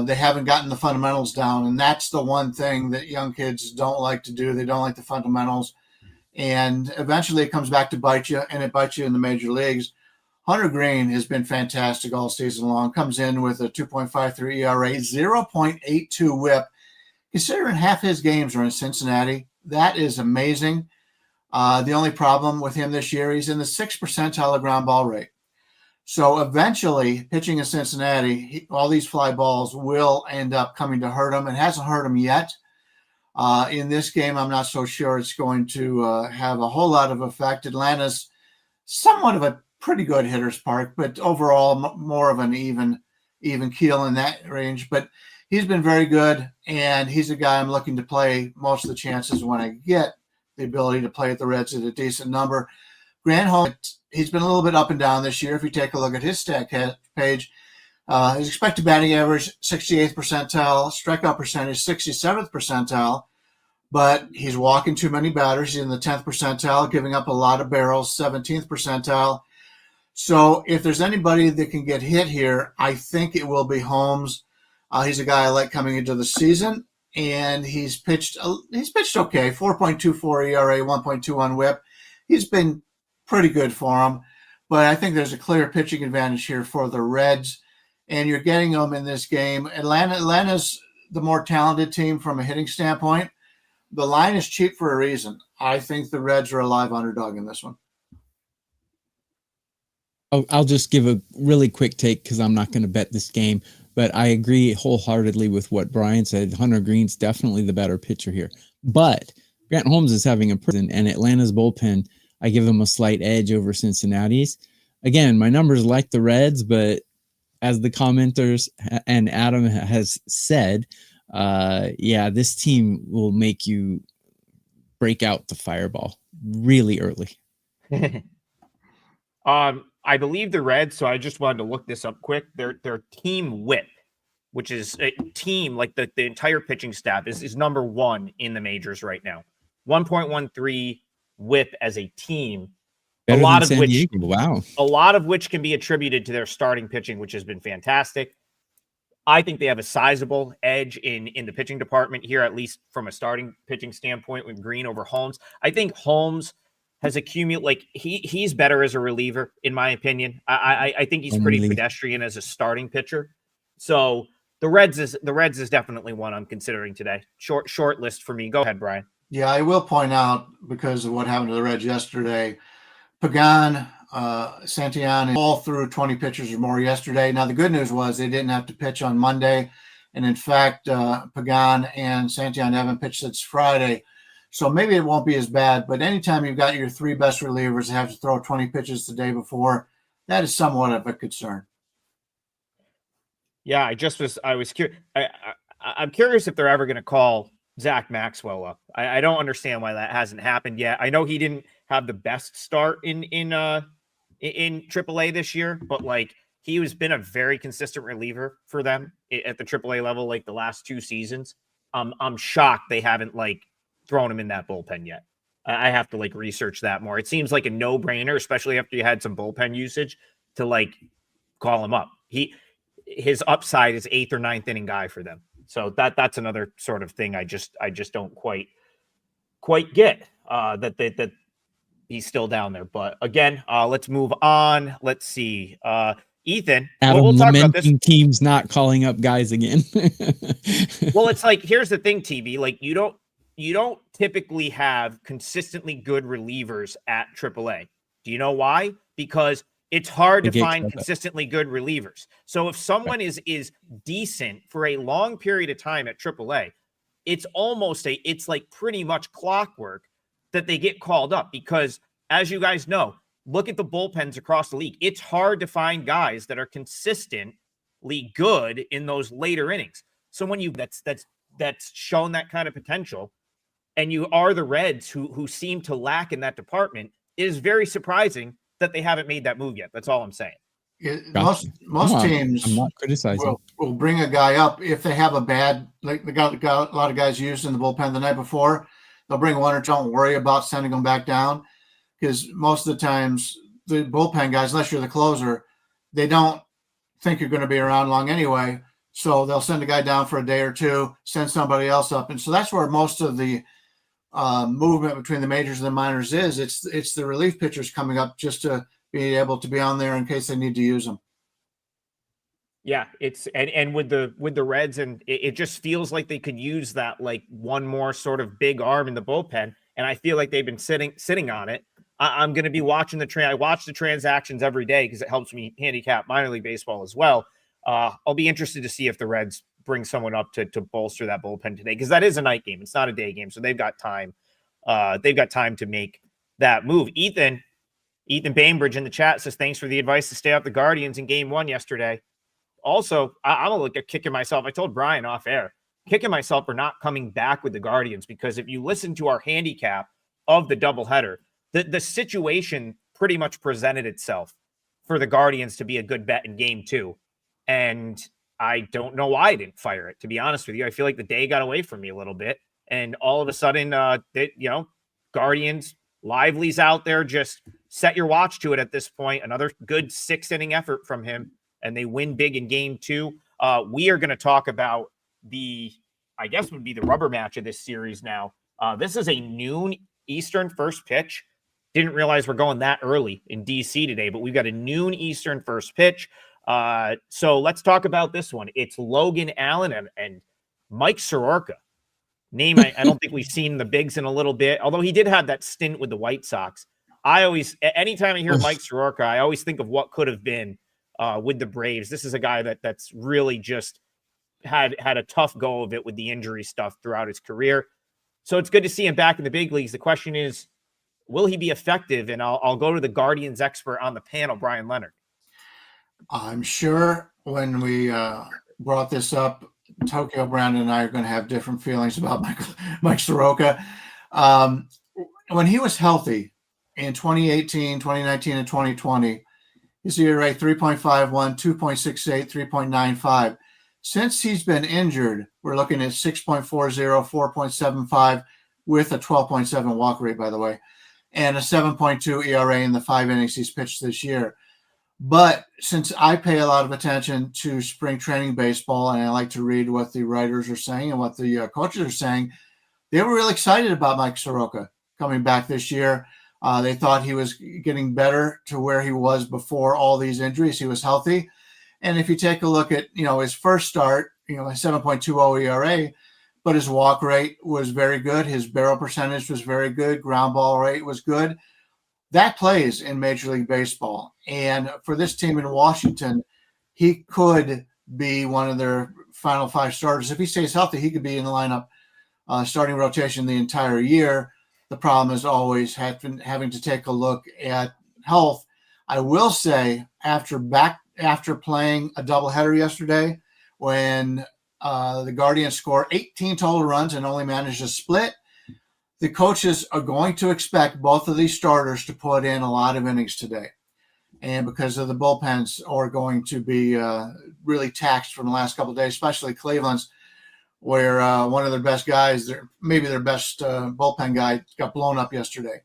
they haven't gotten the fundamentals down. And that's the one thing that young kids don't like to do. They don't like the fundamentals. And eventually it comes back to bite you, and it bites you in the major leagues. Hunter Green has been fantastic all season long. Comes in with a 2.53 ERA, 0.82 WHIP. Considering half his games are in Cincinnati, that is amazing. The only problem with him this year, he's in the 6th percentile of ground ball rate. So eventually, pitching in Cincinnati, all these fly balls will end up coming to hurt him. It hasn't hurt him yet. In this game, I'm not so sure it's going to have a whole lot of effect. Atlanta's somewhat of a pretty good hitter's park, but overall more of an even keel in that range. But he's been very good, and he's a guy I'm looking to play most of the chances when I get the ability to play at the Reds at a decent number. Grant Holmes, he's been a little bit up and down this year. If you take a look at his stat page, his expected batting average, 68th percentile, strikeout percentage, 67th percentile, but he's walking too many batters. He's in the 10th percentile, giving up a lot of barrels, 17th percentile. So if there's anybody that can get hit here, I think it will be Holmes. He's a guy I like coming into the season, and he's pitched okay, 4.24 ERA, 1.21 WHIP. He's been pretty good for him, but I think there's a clear pitching advantage here for the Reds, and you're getting them in this game. Atlanta's the more talented team from a hitting standpoint. The line is cheap for a reason. I think the Reds are a live underdog in this one. Oh, I'll just give a really quick take because I'm not going to bet this game, but I agree wholeheartedly with what Bryan said. Hunter Green's definitely the better pitcher here, but Grant Holmes is having a person, and Atlanta's bullpen, I give them a slight edge over Cincinnati's. Again, my numbers like the Reds, but as the commenters and Adam has said, this team will make you break out the fireball really early. I believe the Reds, so I just wanted to look this up quick. Their team whip, which is a team, like the entire pitching staff, is number 1 in the majors right now. 1.13 whip as a team. Better a lot than of San Diego. Wow. A lot of which can be attributed to their starting pitching, which has been fantastic. I think they have a sizable edge in the pitching department here, at least from a starting pitching standpoint, with Green over Holmes. I think Holmes has accumulated, like he's better as a reliever, in my opinion. I think he's pretty pedestrian as a starting pitcher. So the Reds is definitely one I'm considering today. Short list for me. Go ahead, Bryan. Yeah, I will point out, because of what happened to the Reds yesterday, Pagan, Santillan, all threw 20 pitchers or more yesterday. Now, the good news was they didn't have to pitch on Monday. And in fact, Pagan and Santillan haven't pitched since Friday. So maybe it won't be as bad. But anytime you've got your 3 best relievers that have to throw 20 pitches the day before, that is somewhat of a concern. Yeah, I was curious. I'm curious if they're ever going to call Zach Maxwell up. I don't understand why that hasn't happened yet. I know he didn't have the best start in AAA this year, but like he has been a very consistent reliever for them at the AAA level, like the last 2 seasons. I'm shocked they haven't like thrown him in that bullpen yet. I have to like research that more. It seems like a no-brainer, especially after you had some bullpen usage, to like call him up. His upside is 8th or 9th inning guy for them. So that's another sort of thing I just don't quite get that he's still down there. But again, let's move on. Let's see. Ethan, Adam, we'll talk about this. Teams not calling up guys again. Well, it's like, here's the thing, TB. Like you don't typically have consistently good relievers at AAA. Do you know why? Because it's hard to find consistently good relievers. So if someone is decent for a long period of time at AAA, it's like pretty much clockwork that they get called up, because as you guys know, look at the bullpens across the league. It's hard to find guys that are consistently good in those later innings. So when that's shown that kind of potential, and you are the Reds who seem to lack in that department, it is very surprising that they haven't made that move yet. That's all I'm saying. Most teams, I'm not criticizing, will bring a guy up if they have a bad, like they got a lot of guys used in the bullpen the night before. They'll bring one or two. Don't worry about sending them back down, because most of the times the bullpen guys, unless you're the closer, they don't think you're going to be around long anyway. So they'll send a guy down for a day or two, send somebody else up. And so that's where most of the movement between the majors and the minors is. It's the relief pitchers coming up just to be able to be on there in case they need to use them. Yeah, it's and with the Reds, and it just feels like they could use that like one more sort of big arm in the bullpen. and I feel like they've been sitting on it. I'm going to be watching I watch the transactions every day because it helps me handicap minor league baseball as well. I'll be interested to see if the Reds bring someone up to bolster that bullpen today, because that is a night game. It's not a day game, so they've got time. They've got time to make that move. Ethan Bainbridge in the chat says, thanks for the advice to stay out the Guardians in game 1 yesterday. Also, I'm a look at kicking myself. I told Bryan off air, kicking myself for not coming back with the Guardians, because if you listen to our handicap of the doubleheader, the situation pretty much presented itself for the Guardians to be a good bet in game 2. And I don't know why I didn't fire it, to be honest with you. I feel like the day got away from me a little bit. And all of a sudden, Guardians, Lively's out there, just set your watch to it at this point. Another good 6-inning effort from him, and they win big in game 2. We are going to talk about I guess would be the rubber match of this series now. This is a noon Eastern first pitch. Didn't realize we're going that early in DC today, but we've got a noon Eastern first pitch. So let's talk about this one. It's Logan Allen and Mike Soroka. Name I don't think we've seen the bigs in a little bit, although he did have that stint with the White Sox. Anytime I hear Mike Soroka, I always think of what could have been with the Braves. This is a guy that's really just had a tough go of it with the injury stuff throughout his career. So it's good to see him back in the big leagues. The question is, will he be effective? And I'll go to the Guardians expert on the panel, Bryan Leonard. I'm sure when we brought this up, Tokyo Brandon and I are going to have different feelings about Mike Soroka. When he was healthy in 2018, 2019, and 2020, his ERA rate 3.51, 2.68, 3.95. Since he's been injured, we're looking at 6.40, 4.75 with a 12.7 walk rate, by the way, and a 7.2 ERA in the 5 innings he's pitched this year. But since I pay a lot of attention to spring training baseball, and I like to read what the writers are saying and what the coaches are saying, they were really excited about Mike Soroka coming back this year. They thought he was getting better to where he was before all these injuries. He was healthy. And if you take a look at, his first start, a 7.20 ERA, but his walk rate was very good. His barrel percentage was very good. Ground ball rate was good. That plays in Major League Baseball. And for this team in Washington, he could be one of their final 5 starters. If he stays healthy, he could be in the lineup starting rotation the entire year. The problem is always having to take a look at health. I will say, after playing a doubleheader yesterday, when the Guardians score 18 total runs and only managed a split, the coaches are going to expect both of these starters to put in a lot of innings today. And because of the bullpens are going to be really taxed from the last couple of days, especially Cleveland's, where one of their best guys, maybe their best bullpen guy, got blown up yesterday.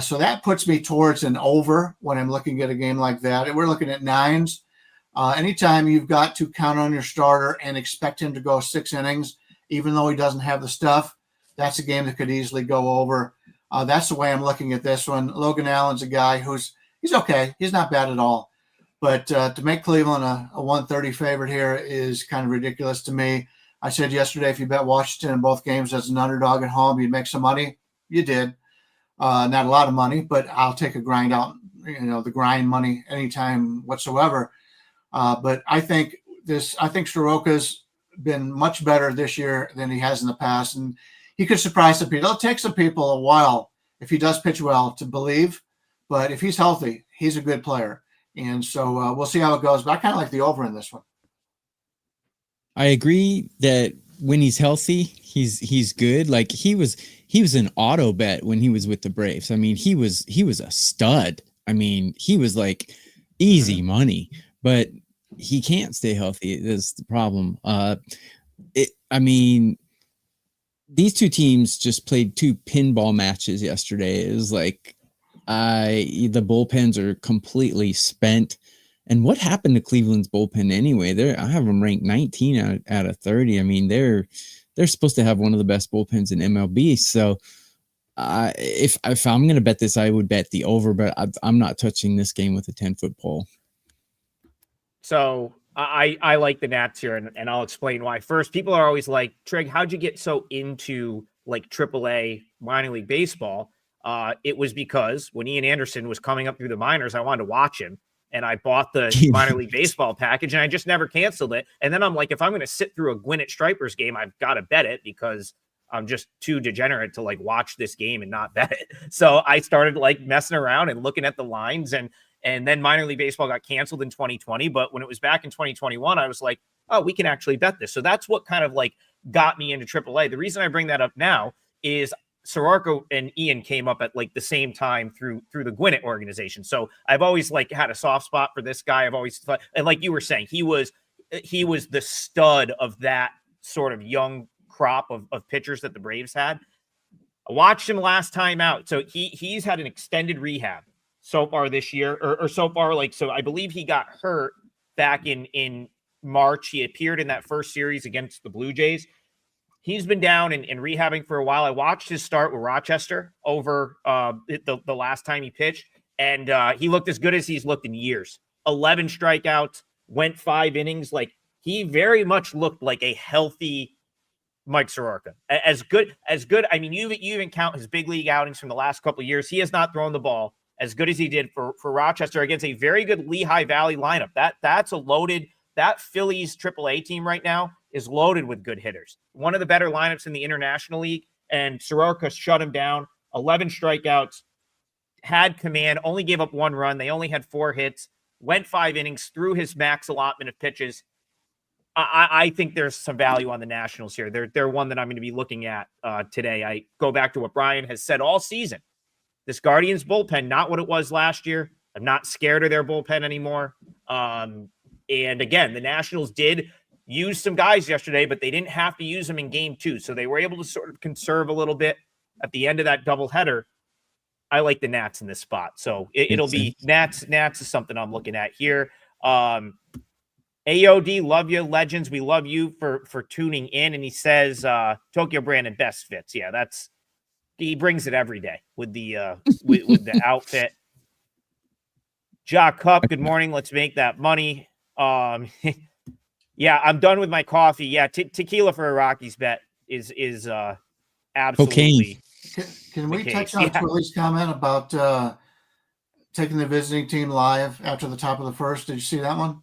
So that puts me towards an over when I'm looking at a game like that. We're looking at 9s. Anytime you've got to count on your starter and expect him to go 6 innings, even though he doesn't have the stuff, that's a game that could easily go over. That's the way I'm looking at this one. Logan Allen's a guy he's okay. He's not bad at all. But to make Cleveland a 130 favorite here is kind of ridiculous to me. I said yesterday, if you bet Washington in both games as an underdog at home, you'd make some money. You did. Not a lot of money, but I'll take a grind out, the grind money anytime whatsoever. But I think Soroka's been much better this year than he has in the past. And he could surprise some people. It'll take some people a while, if he does pitch well, to believe. But if he's healthy, he's a good player. And so we'll see how it goes. But I kind of like the over in this one. I agree that when he's healthy, he's good. Like he was an auto bet when he was with the Braves. I mean, he was a stud. I mean, he was like easy money, but he can't stay healthy. That's the problem. These two teams just played 2 pinball matches yesterday. It was like the bullpens are completely spent. And what happened to Cleveland's bullpen anyway? I have them ranked 19 out of 30. I mean, they're supposed to have one of the best bullpens in MLB. So if I'm going to bet this, I would bet the over, but I'm not touching this game with a 10-foot pole. So I like the Nats here, and I'll explain why. First, people are always like, Trig, how'd you get so into like AAA minor league baseball, it was because when Ian Anderson was coming up through the minors, I wanted to watch him. And I bought the minor league baseball package, and I just never canceled it. And then I'm like, if I'm going to sit through a Gwinnett Stripers game, I've got to bet it, because I'm just too degenerate to like watch this game and not bet it. So I started like messing around and looking at the lines, and then minor league baseball got canceled in 2020. But when it was back in 2021, I was like, oh, we can actually bet this. So that's what kind of like got me into AAA. The reason I bring that up now is Soroka and Ian came up at like the same time through the Gwinnett organization. So I've always like had a soft spot for this guy. I've always thought, and like you were saying, he was the stud of that sort of young crop of pitchers that the Braves had. I watched him last time out. So he's had an extended rehab so far this year, or so far. Like, so I believe he got hurt back in March. He appeared in that first series against the Blue Jays. He's been down and rehabbing for a while. I watched his start with Rochester over the last time he pitched, and he looked as good as he's looked in years. 11 strikeouts, went 5 innings. Like, he very much looked like a healthy Mike Soroka. As good. I mean, you even count his big league outings from the last couple of years. He has not thrown the ball as good as he did for Rochester against a very good Lehigh Valley lineup. That's a loaded. That Phillies AAA team right now is loaded with good hitters. One of the better lineups in the International League, and Soroka shut him down. 11 strikeouts, had command, only gave up 1 run. They only had 4 hits, went 5 innings, threw his max allotment of pitches. I think there's some value on the Nationals here. They're one that I'm going to be looking at today. I go back to what Bryan has said all season. This Guardians bullpen, not what it was last year. I'm not scared of their bullpen anymore. And again, the Nationals did use some guys yesterday, but they didn't have to use them in game 2. So they were able to sort of conserve a little bit at the end of that doubleheader. I like the Nats in this spot. So it'll be Nats. Nats is something I'm looking at here. AOD, love you, legends. We love you for tuning in. And he says, Tokyo Brandon best fits. Yeah, he brings it every day with the with the outfit. Jock Cup, good morning. Let's make that money. Yeah, I'm done with my coffee. Yeah, tequila for a Rockies bet is absolutely. Can we touch on Twilly's comment about taking the visiting team live after the top of the first? Did you see that one?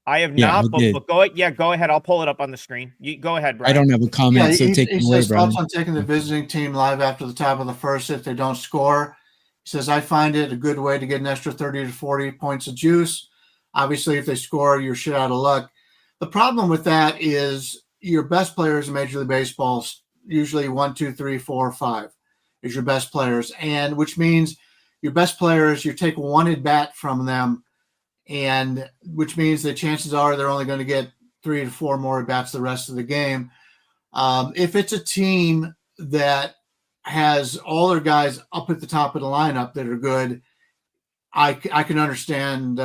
I have not, but go ahead. I'll pull it up on the screen. You go ahead, Bryan. I don't have a comment, so take it away, says Bryan. Thoughts on taking the visiting team live after the top of the first if they don't score. He says, I find it a good way to get an extra 30 to 40 points of juice. Obviously, if they score, you're shit out of luck. The problem with that is your best players in Major League Baseball, usually 1, 2, 3, 4, 5 is your best players. And which means your best players, you take 1 at bat from them, and which means the chances are they're only going to get 3 to 4 more at bats the rest of the game. If it's a team that has all their guys up at the top of the lineup that are good, I can understand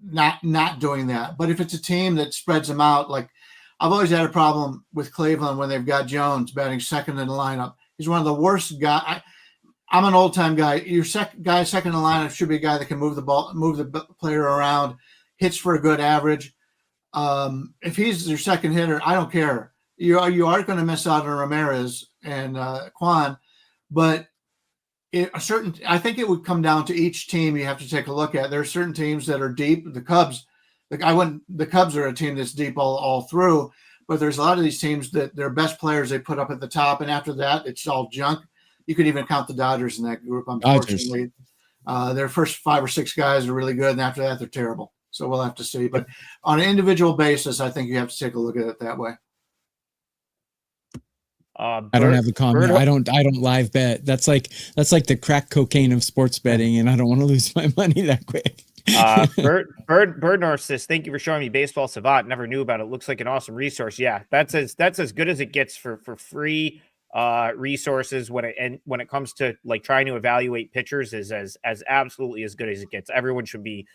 not doing that. But if it's a team that spreads them out, like I've always had a problem with Cleveland when they've got Jones batting second in the lineup. He's one of the worst guys. I'm an old-time guy. Your guy second in the lineup should be a guy that can move the ball, move the player around, hits for a good average. If he's your second hitter, I don't care. You are going to miss out on Ramirez and Kwan, but I think it would come down to each team you have to take a look at. There are certain teams that are deep. The Cubs, the Cubs are a team that's deep all through, but there's a lot of these teams that their best players they put up at the top, and after that, it's all junk. You could even count the Dodgers in that group. Unfortunately, their first 5 or 6 guys are really good, and after that, they're terrible. So we'll have to see. But on an individual basis, I think you have to take a look at it that way. I don't have a comment. I don't live bet. That's like the crack cocaine of sports betting, and I don't want to lose my money that quick. Birdnorth says, thank you for showing me Baseball Savant. Never knew about it. Looks like an awesome resource. Yeah, that's as good as it gets for free resources when it comes to like trying to evaluate pitchers is as absolutely as good as it gets. Everyone should be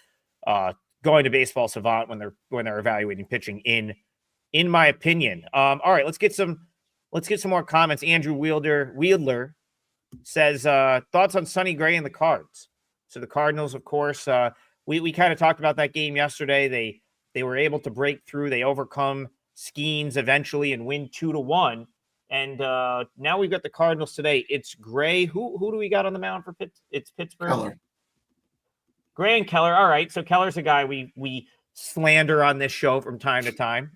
going to Baseball Savant when they're evaluating pitching in my opinion. All right, let's get some more comments. Andrew Wheeler says thoughts on Sonny Gray and the Cards. So the Cardinals, of course, we kind of talked about that game yesterday. They were able to break through. They overcome Skeens eventually and win 2-1. And now we've got the Cardinals today. It's Gray. Who do we got on the mound for Pitt? It's Pittsburgh. Keller. Gray and Keller. All right. So Keller's a guy we slander on this show from time to time.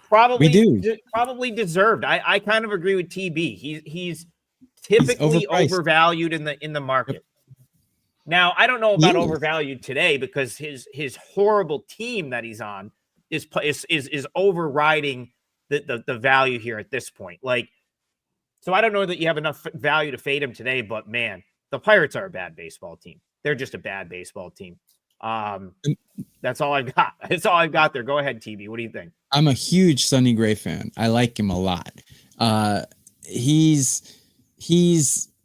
Probably deserved. I kind of agree with TB. He's typically overvalued in the market. Now, I don't know about overvalued today because his horrible team that he's on is overriding the value here at this point. Like, so I don't know that you have enough value to fade him today, but man, the Pirates are a bad baseball team. They're just a bad baseball team. That's all I've got. That's all I've got there. Go ahead, TB. What do you think? I'm a huge Sonny Gray fan. I like him a lot. He's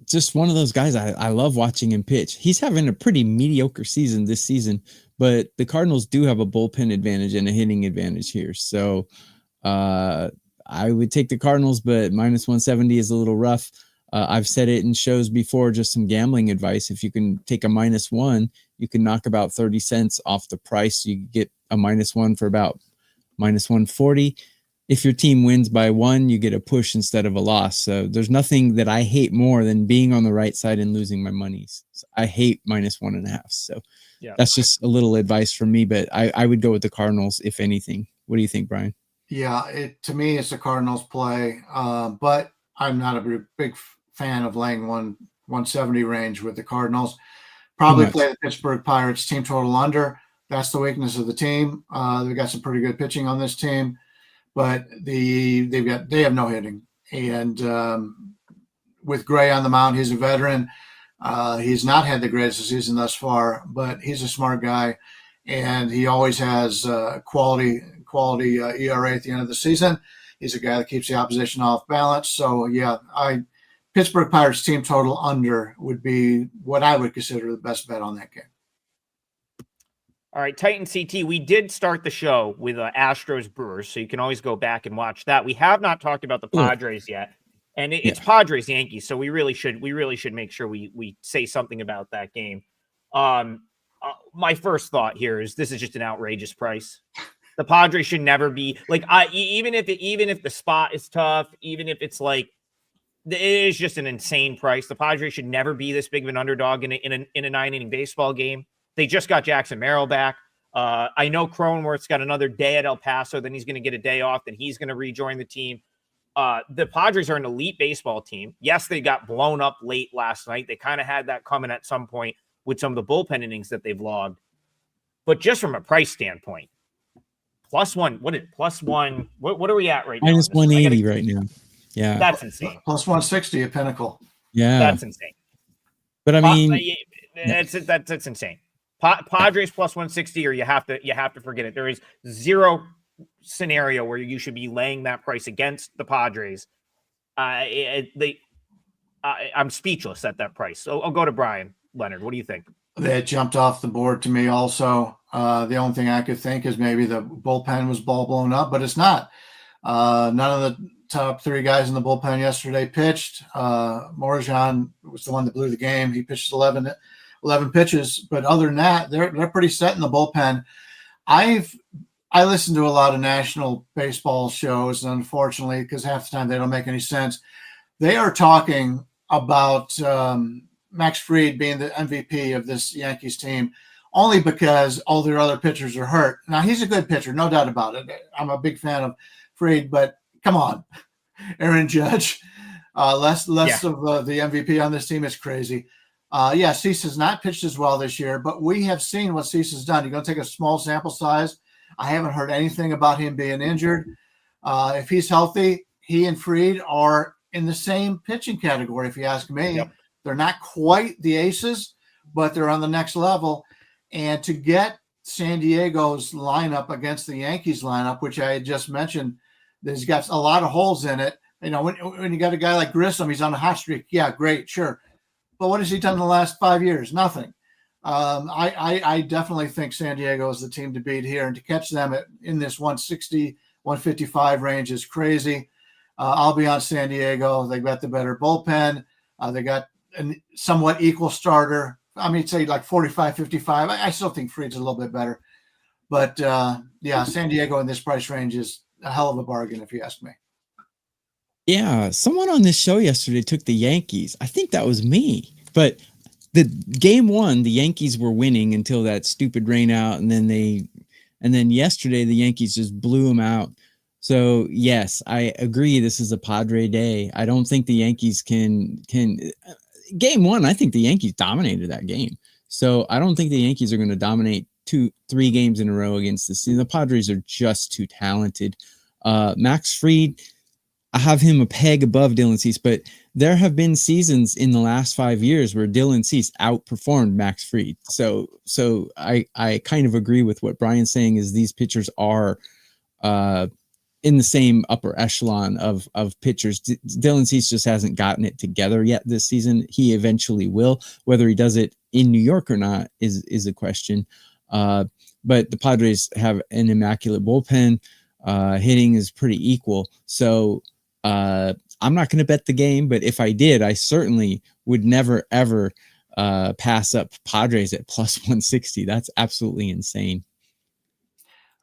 just one of those guys. I love watching him pitch. He's having a pretty mediocre season this season, but the Cardinals do have a bullpen advantage and a hitting advantage here. So I would take the Cardinals, but minus 170 is a little rough. I've said it in shows before, just some gambling advice. If you can take a -1, you can knock about 30 cents off the price. You get a -1 for about -140. If your team wins by 1, you get a push instead of a loss. So there's nothing that I hate more than being on the right side and losing my money. So I hate -1.5. So that's just a little advice from me, but I would go with the Cardinals, if anything. What do you think, Brian? Yeah, to me, it's a Cardinals play, but I'm not a big fan of laying 170 range with the Cardinals. Probably play the Pittsburgh Pirates team total under. That's the weakness of the team. They've got some pretty good pitching on this team, but they have no hitting. And with Gray on the mound, he's a veteran. He's not had the greatest season thus far, but he's a smart guy, and he always has quality ERA at the end of the season. He's a guy that keeps the opposition off balance. So yeah, Pittsburgh Pirates team total under would be what I would consider the best bet on that game. All right, Titan CT, we did start the show with Astros Brewers, so you can always go back and watch that. We have not talked about the Padres yet, and it's Padres Yankees, so we really should make sure we say something about that game. My first thought here is this is just an outrageous price. The Padres should never be like, even if the spot is tough, even if it's like, it is just an insane price. The Padres should never be this big of an underdog in a 9-inning baseball game. They just got Jackson Merrill back. I know Cronenworth's got another day at El Paso. Then he's going to get a day off. Then he's going to rejoin the team. The Padres are an elite baseball team. Yes, they got blown up late last night. They kind of had that coming at some point with some of the bullpen innings that they've logged. But just from a price standpoint, +1. What are we at right now? -180 right now. Yeah, that's insane. +160 at Pinnacle. Yeah, that's insane. But I mean, that's insane. Padres +160, or you have to forget it. There is zero scenario where you should be laying that price against the Padres. I'm speechless at that price. So I'll go to Bryan. Leonard, what do you think? That jumped off the board to me also. The only thing I could think is maybe the bullpen was ball blown up, but it's not. None of the top 3 guys in the bullpen yesterday pitched. Morjan was the one that blew the game. He pitched 11 pitches, but other than that, they're pretty set in the bullpen. I listen to a lot of national baseball shows, and unfortunately, because half the time they don't make any sense, they are talking about Max Fried being the MVP of this Yankees team only because all their other pitchers are hurt. Now, he's a good pitcher, no doubt about it. I'm a big fan of Fried, but come on, Aaron Judge, less of the MVP on this team is crazy. Cease has not pitched as well this year, but we have seen what Cease has done. You're going to take a small sample size. I haven't heard anything about him being injured. If he's healthy, he and Fried are in the same pitching category, if you ask me. Yep. They're not quite the aces, but they're on the next level. And to get San Diego's lineup against the Yankees lineup, which I had just mentioned, there's got a lot of holes in it. You know, when you got a guy like Grissom, he's on a hot streak. Yeah, great, sure. But what has he done in the last 5 years? Nothing. I definitely think San Diego is the team to beat here. And to catch them in this 160, 155 range is crazy. I'll be on San Diego. They got the better bullpen. They got a somewhat equal starter. I mean, say like 45, 55. I still think Fried's a little bit better. But, San Diego in this price range is a hell of a bargain, if you ask me. Yeah, someone on this show yesterday took the Yankees. I think that was me. But the game one, the Yankees were winning until that stupid rain out, and then yesterday the Yankees just blew them out. So yes, I agree. This is a Padre day. I don't think the Yankees can. Game one, I think the Yankees dominated that game. So I don't think the Yankees are going to dominate 2-3 games in a row against this team. The Padres are just too talented. Max Fried, I have him a peg above Dylan Cease, but there have been seasons in the last 5 years where Dylan Cease outperformed Max Fried. So I kind of agree with what Bryan's saying is these pitchers are in the same upper echelon of pitchers. Dylan Cease just hasn't gotten it together yet this season. He eventually will. Whether he does it in New York or not is a question. But the Padres have an immaculate bullpen. Hitting is pretty equal. So I'm not going to bet the game, but if I did, I certainly would never, ever pass up Padres at plus 160. That's absolutely insane.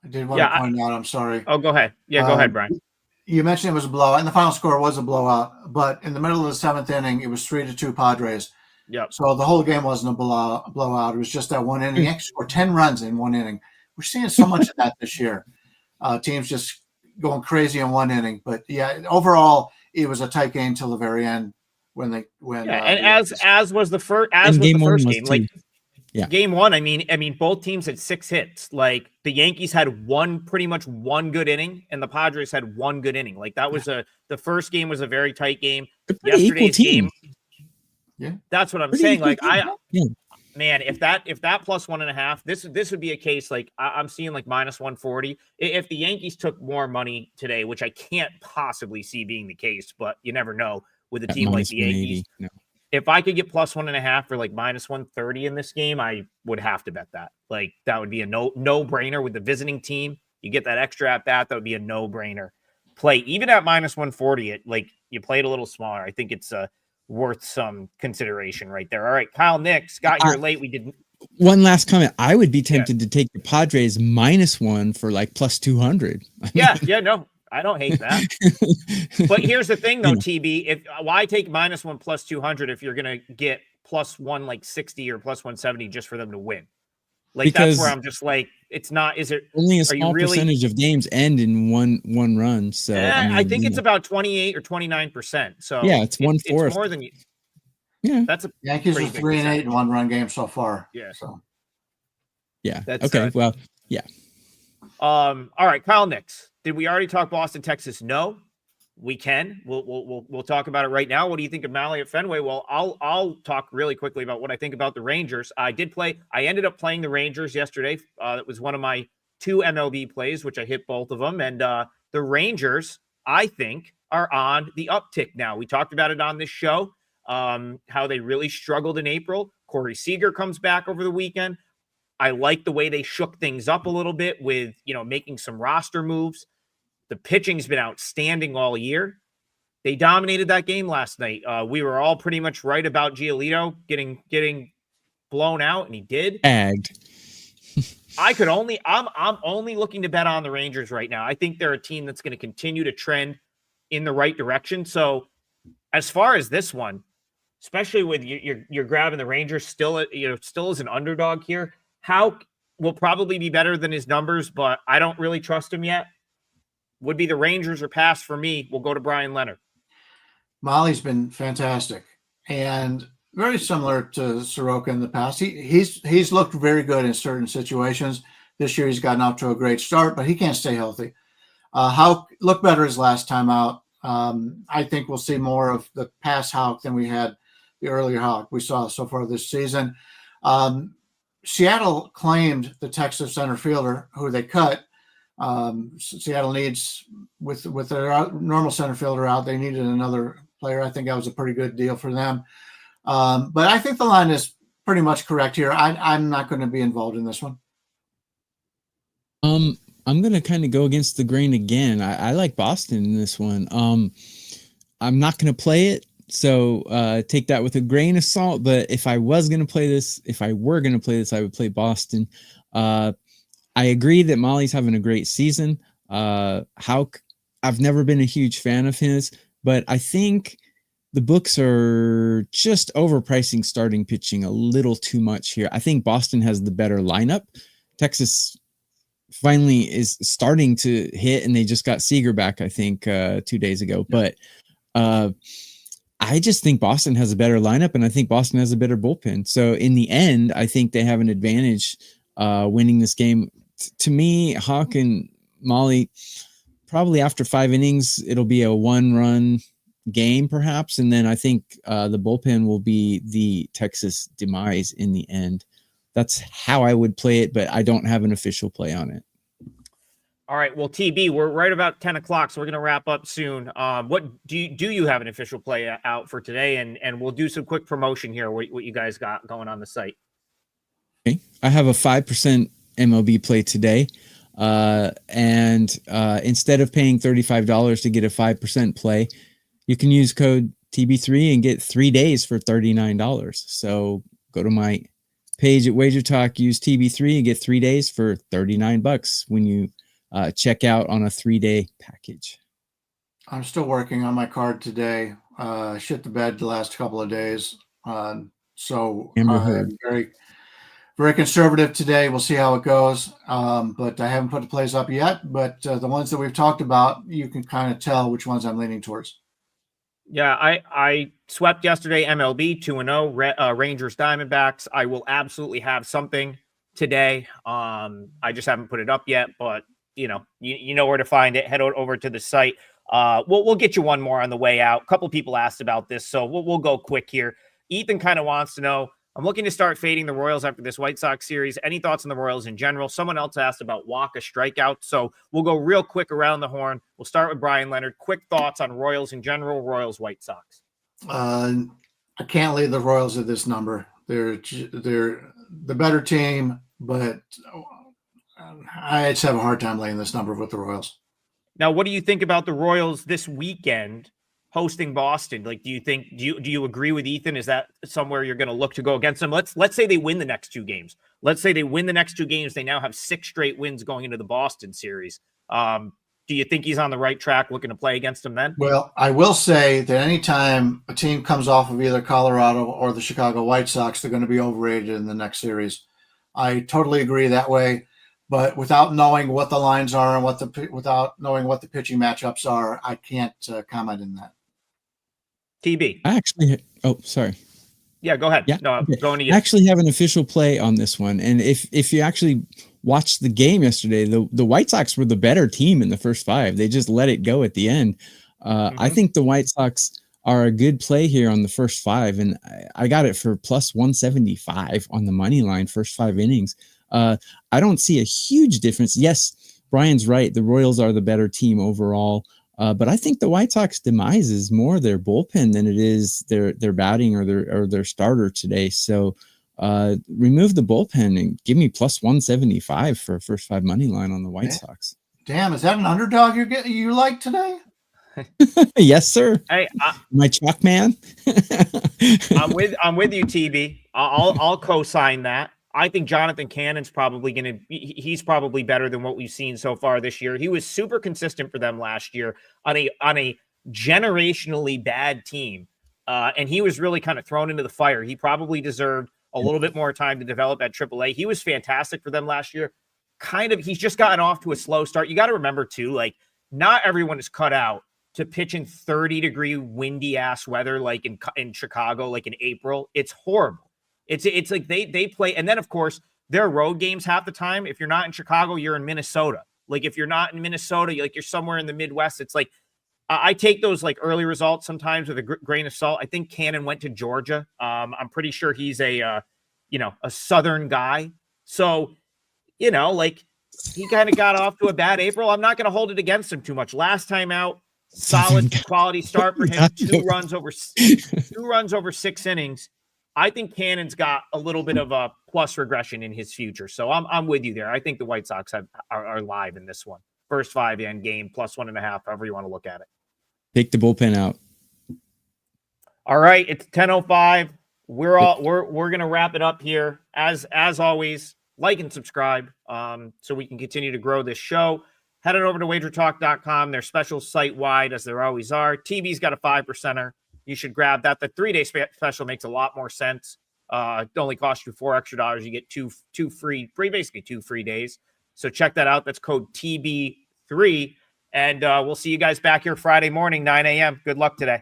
I did want to point out, I'm sorry. Oh, go ahead. Yeah, go ahead, Bryan. You mentioned it was a blowout, and the final score was a blowout, but in the middle of the seventh inning, it was 3-2 Padres. Yep. So the whole game wasn't a blowout. It was just that one inning. Yankees scored 10 runs in one inning. We're seeing so much of that this year. Teams just going crazy in one inning. But yeah, overall, it was a tight game till the very end and as was the first game. Like game one, I mean, both teams had 6 hits. Like the Yankees had pretty much one good inning, and the Padres had one good inning. Like that was the first game was a very tight game. Yesterday's game. Yeah, that's what I'm saying. Like man, if that plus 1.5, this would be a case like I'm seeing like minus 140. If the Yankees took more money today, which I can't possibly see being the case, but you never know with a team like the Yankees. No. If I could get plus 1.5 for like minus 130 in this game, I would have to bet that. Like that would be a no brainer with the visiting team. You get that extra at bat, that would be a no brainer play. Even at minus 140, like you played a little smaller. I think it's worth some consideration right there. All right, Kyle Nix got here late. We didn't. One last comment. I would be tempted to take the Padres -1 for like plus 200. No, I don't hate that. But here's the thing, though, TB. Why take -1 plus 200 if you're gonna get plus 160 or plus 170 just for them to win? Like because that's where I'm just like, it's not. Is it only a small percentage of games end in one run? So I think it's about 28 or 29%. So yeah, it's 1/4. It's more than you. Yeah, that's a Yankees are 3-8 in one-run games so far. Yeah. So yeah. Okay. Well, yeah. All right, Kyle Nix. Did we already talk Boston, Texas? No. We can. We'll talk about it right now. What do you think of Mahle at Fenway? Well, I'll talk really quickly about what I think about the Rangers. I ended up playing the Rangers yesterday. That was one of my 2 MLB plays, which I hit both of them. And the Rangers, I think, are on the uptick now. We talked about it on this show, how they really struggled in April. Corey Seager comes back over the weekend. I like the way they shook things up a little bit with, making some roster moves. The pitching's been outstanding all year. They dominated that game last night. We were all pretty much right about Giolito getting blown out, and he did. Agged. I'm only looking to bet on the Rangers right now. I think they're a team that's going to continue to trend in the right direction. So as far as this one, especially with you're grabbing the Rangers still as an underdog here, how will probably be better than his numbers, but I don't really trust him yet. Would be the Rangers or pass for me. We'll go to Bryan Leonard. Mahle's been fantastic and very similar to Soroka in the past. He's looked very good in certain situations. This year he's gotten off to a great start, but he can't stay healthy. Houck looked better his last time out. I think we'll see more of the past Houck than we had the earlier Houck we saw so far this season. Seattle claimed the Texas center fielder who they cut. Seattle needs with their normal center fielder out, they needed another player. I think that was a pretty good deal for them. But I think the line is pretty much correct here. I'm not going to be involved in this one. I'm going to kind of go against the grain again. I like Boston in this one. I'm not going to play it. So take that with a grain of salt. But if I were going to play this, I would play Boston. I agree that Mahle's having a great season. Houck, I've never been a huge fan of his, but I think the books are just overpricing starting pitching a little too much here. I think Boston has the better lineup. Texas finally is starting to hit, and they just got Seager back, I think, 2 days ago. But I just think Boston has a better lineup, and I think Boston has a better bullpen. So in the end, I think they have an advantage winning this game. To me, Hawk and Molly, probably after 5 innings, it'll be a 1-run game perhaps, and then I think the bullpen will be the Texas demise in the end. That's how I would play it, but I don't have an official play on it. All right, well, TB, we're right about 10 o'clock, so we're going to wrap up soon. What do you have an official play out for today? And we'll do some quick promotion here, what you guys got going on the site. Okay. I have a 5% MLB play today. And instead of paying $35 to get a 5% play, you can use code TB3 and get 3 days for $39. So go to my page at WagerTalk, use TB3 and get 3 days for $39 when you check out on a 3-day package. I'm still working on my card today. Shit the bed the last couple of days. So I'm very, very conservative today. We'll see how it goes. But I haven't put the plays up yet. But the ones that we've talked about, you can kind of tell which ones I'm leaning towards. Yeah, I swept yesterday MLB 2-0, Rangers Diamondbacks. I will absolutely have something today. I just haven't put it up yet, but you know where to find it. Head over to the site. We'll get you one more on the way out. A couple people asked about this, so we'll go quick here. Ethan kind of wants to know, I'm looking to start fading the Royals after this White Sox series. Any thoughts on the Royals in general? Someone else asked about Walker strikeout. So we'll go real quick around the horn. We'll start with Bryan Leonard. Quick thoughts on Royals in general, Royals, White Sox. I can't leave the Royals at this number. They're the better team, but I just have a hard time laying this number with the Royals. Now, what do you think about the Royals this weekend hosting Boston? Like, do you agree with Ethan? Is that somewhere you're going to look to go against them? Let's say they win the next 2 games. Let's say they win the next 2 games. They now have 6 straight wins going into the Boston series. Do you think he's on the right track looking to play against them then? Well, I will say that anytime a team comes off of either Colorado or the Chicago White Sox, they're going to be overrated in the next series. I totally agree that way. But without knowing what the lines are and without knowing what the pitching matchups are, I can't comment on that. TB. Sorry. Yeah, go ahead. Yeah, no, I'm going to you. I actually have an official play on this one. And if you actually watched the game yesterday, the White Sox were the better team in the first 5. They just let it go at the end. I think the White Sox are a good play here on the first 5. And I got it for plus 175 on the money line, first 5 innings. I don't see a huge difference. Yes, Brian's right. The Royals are the better team overall. But I think the White Sox demise is more their bullpen than it is their batting or their starter today. So remove the bullpen and give me plus 175 for a first 5 money line on the White Sox. Damn, is that an underdog you like today? Yes, sir. Hey, my chalk man. I'm with you, TB. I'll co-sign that. I think Jonathan Cannon's probably he's probably better than what we've seen so far this year. He was super consistent for them last year on a generationally bad team. And he was really kind of thrown into the fire. He probably deserved a little bit more time to develop at AAA. He was fantastic for them last year. He's just gotten off to a slow start. You got to remember too, like not everyone is cut out to pitch in 30-degree windy ass weather, like in Chicago, like in April. It's horrible. It's like they play, and then of course their road games half the time. If you're not in Chicago, you're in Minnesota. Like if you're not in Minnesota, you're somewhere in the Midwest. It's like I take those like early results sometimes with a grain of salt. I think Cannon went to Georgia. I'm pretty sure he's a Southern guy. So like he kind of got off to a bad April. I'm not going to hold it against him too much. Last time out, solid quality start for him. 2 runs over 6 innings. I think Cannon's got a little bit of a plus regression in his future. So I'm with you there. I think the White Sox are live in this one. First 5 end game, plus 1.5, however you want to look at it. Take the bullpen out. All right. It's 10:05. We're going to wrap it up here. As always, like and subscribe so we can continue to grow this show. head on over to WagerTalk.com. They're special site-wide, as there always are. TB's got a 5%er. You should grab that. The 3-day special makes a lot more sense. It only costs you $4 extra. You get basically two free days. So check that out. That's code TB3. And we'll see you guys back here Friday morning, 9 a.m. Good luck today.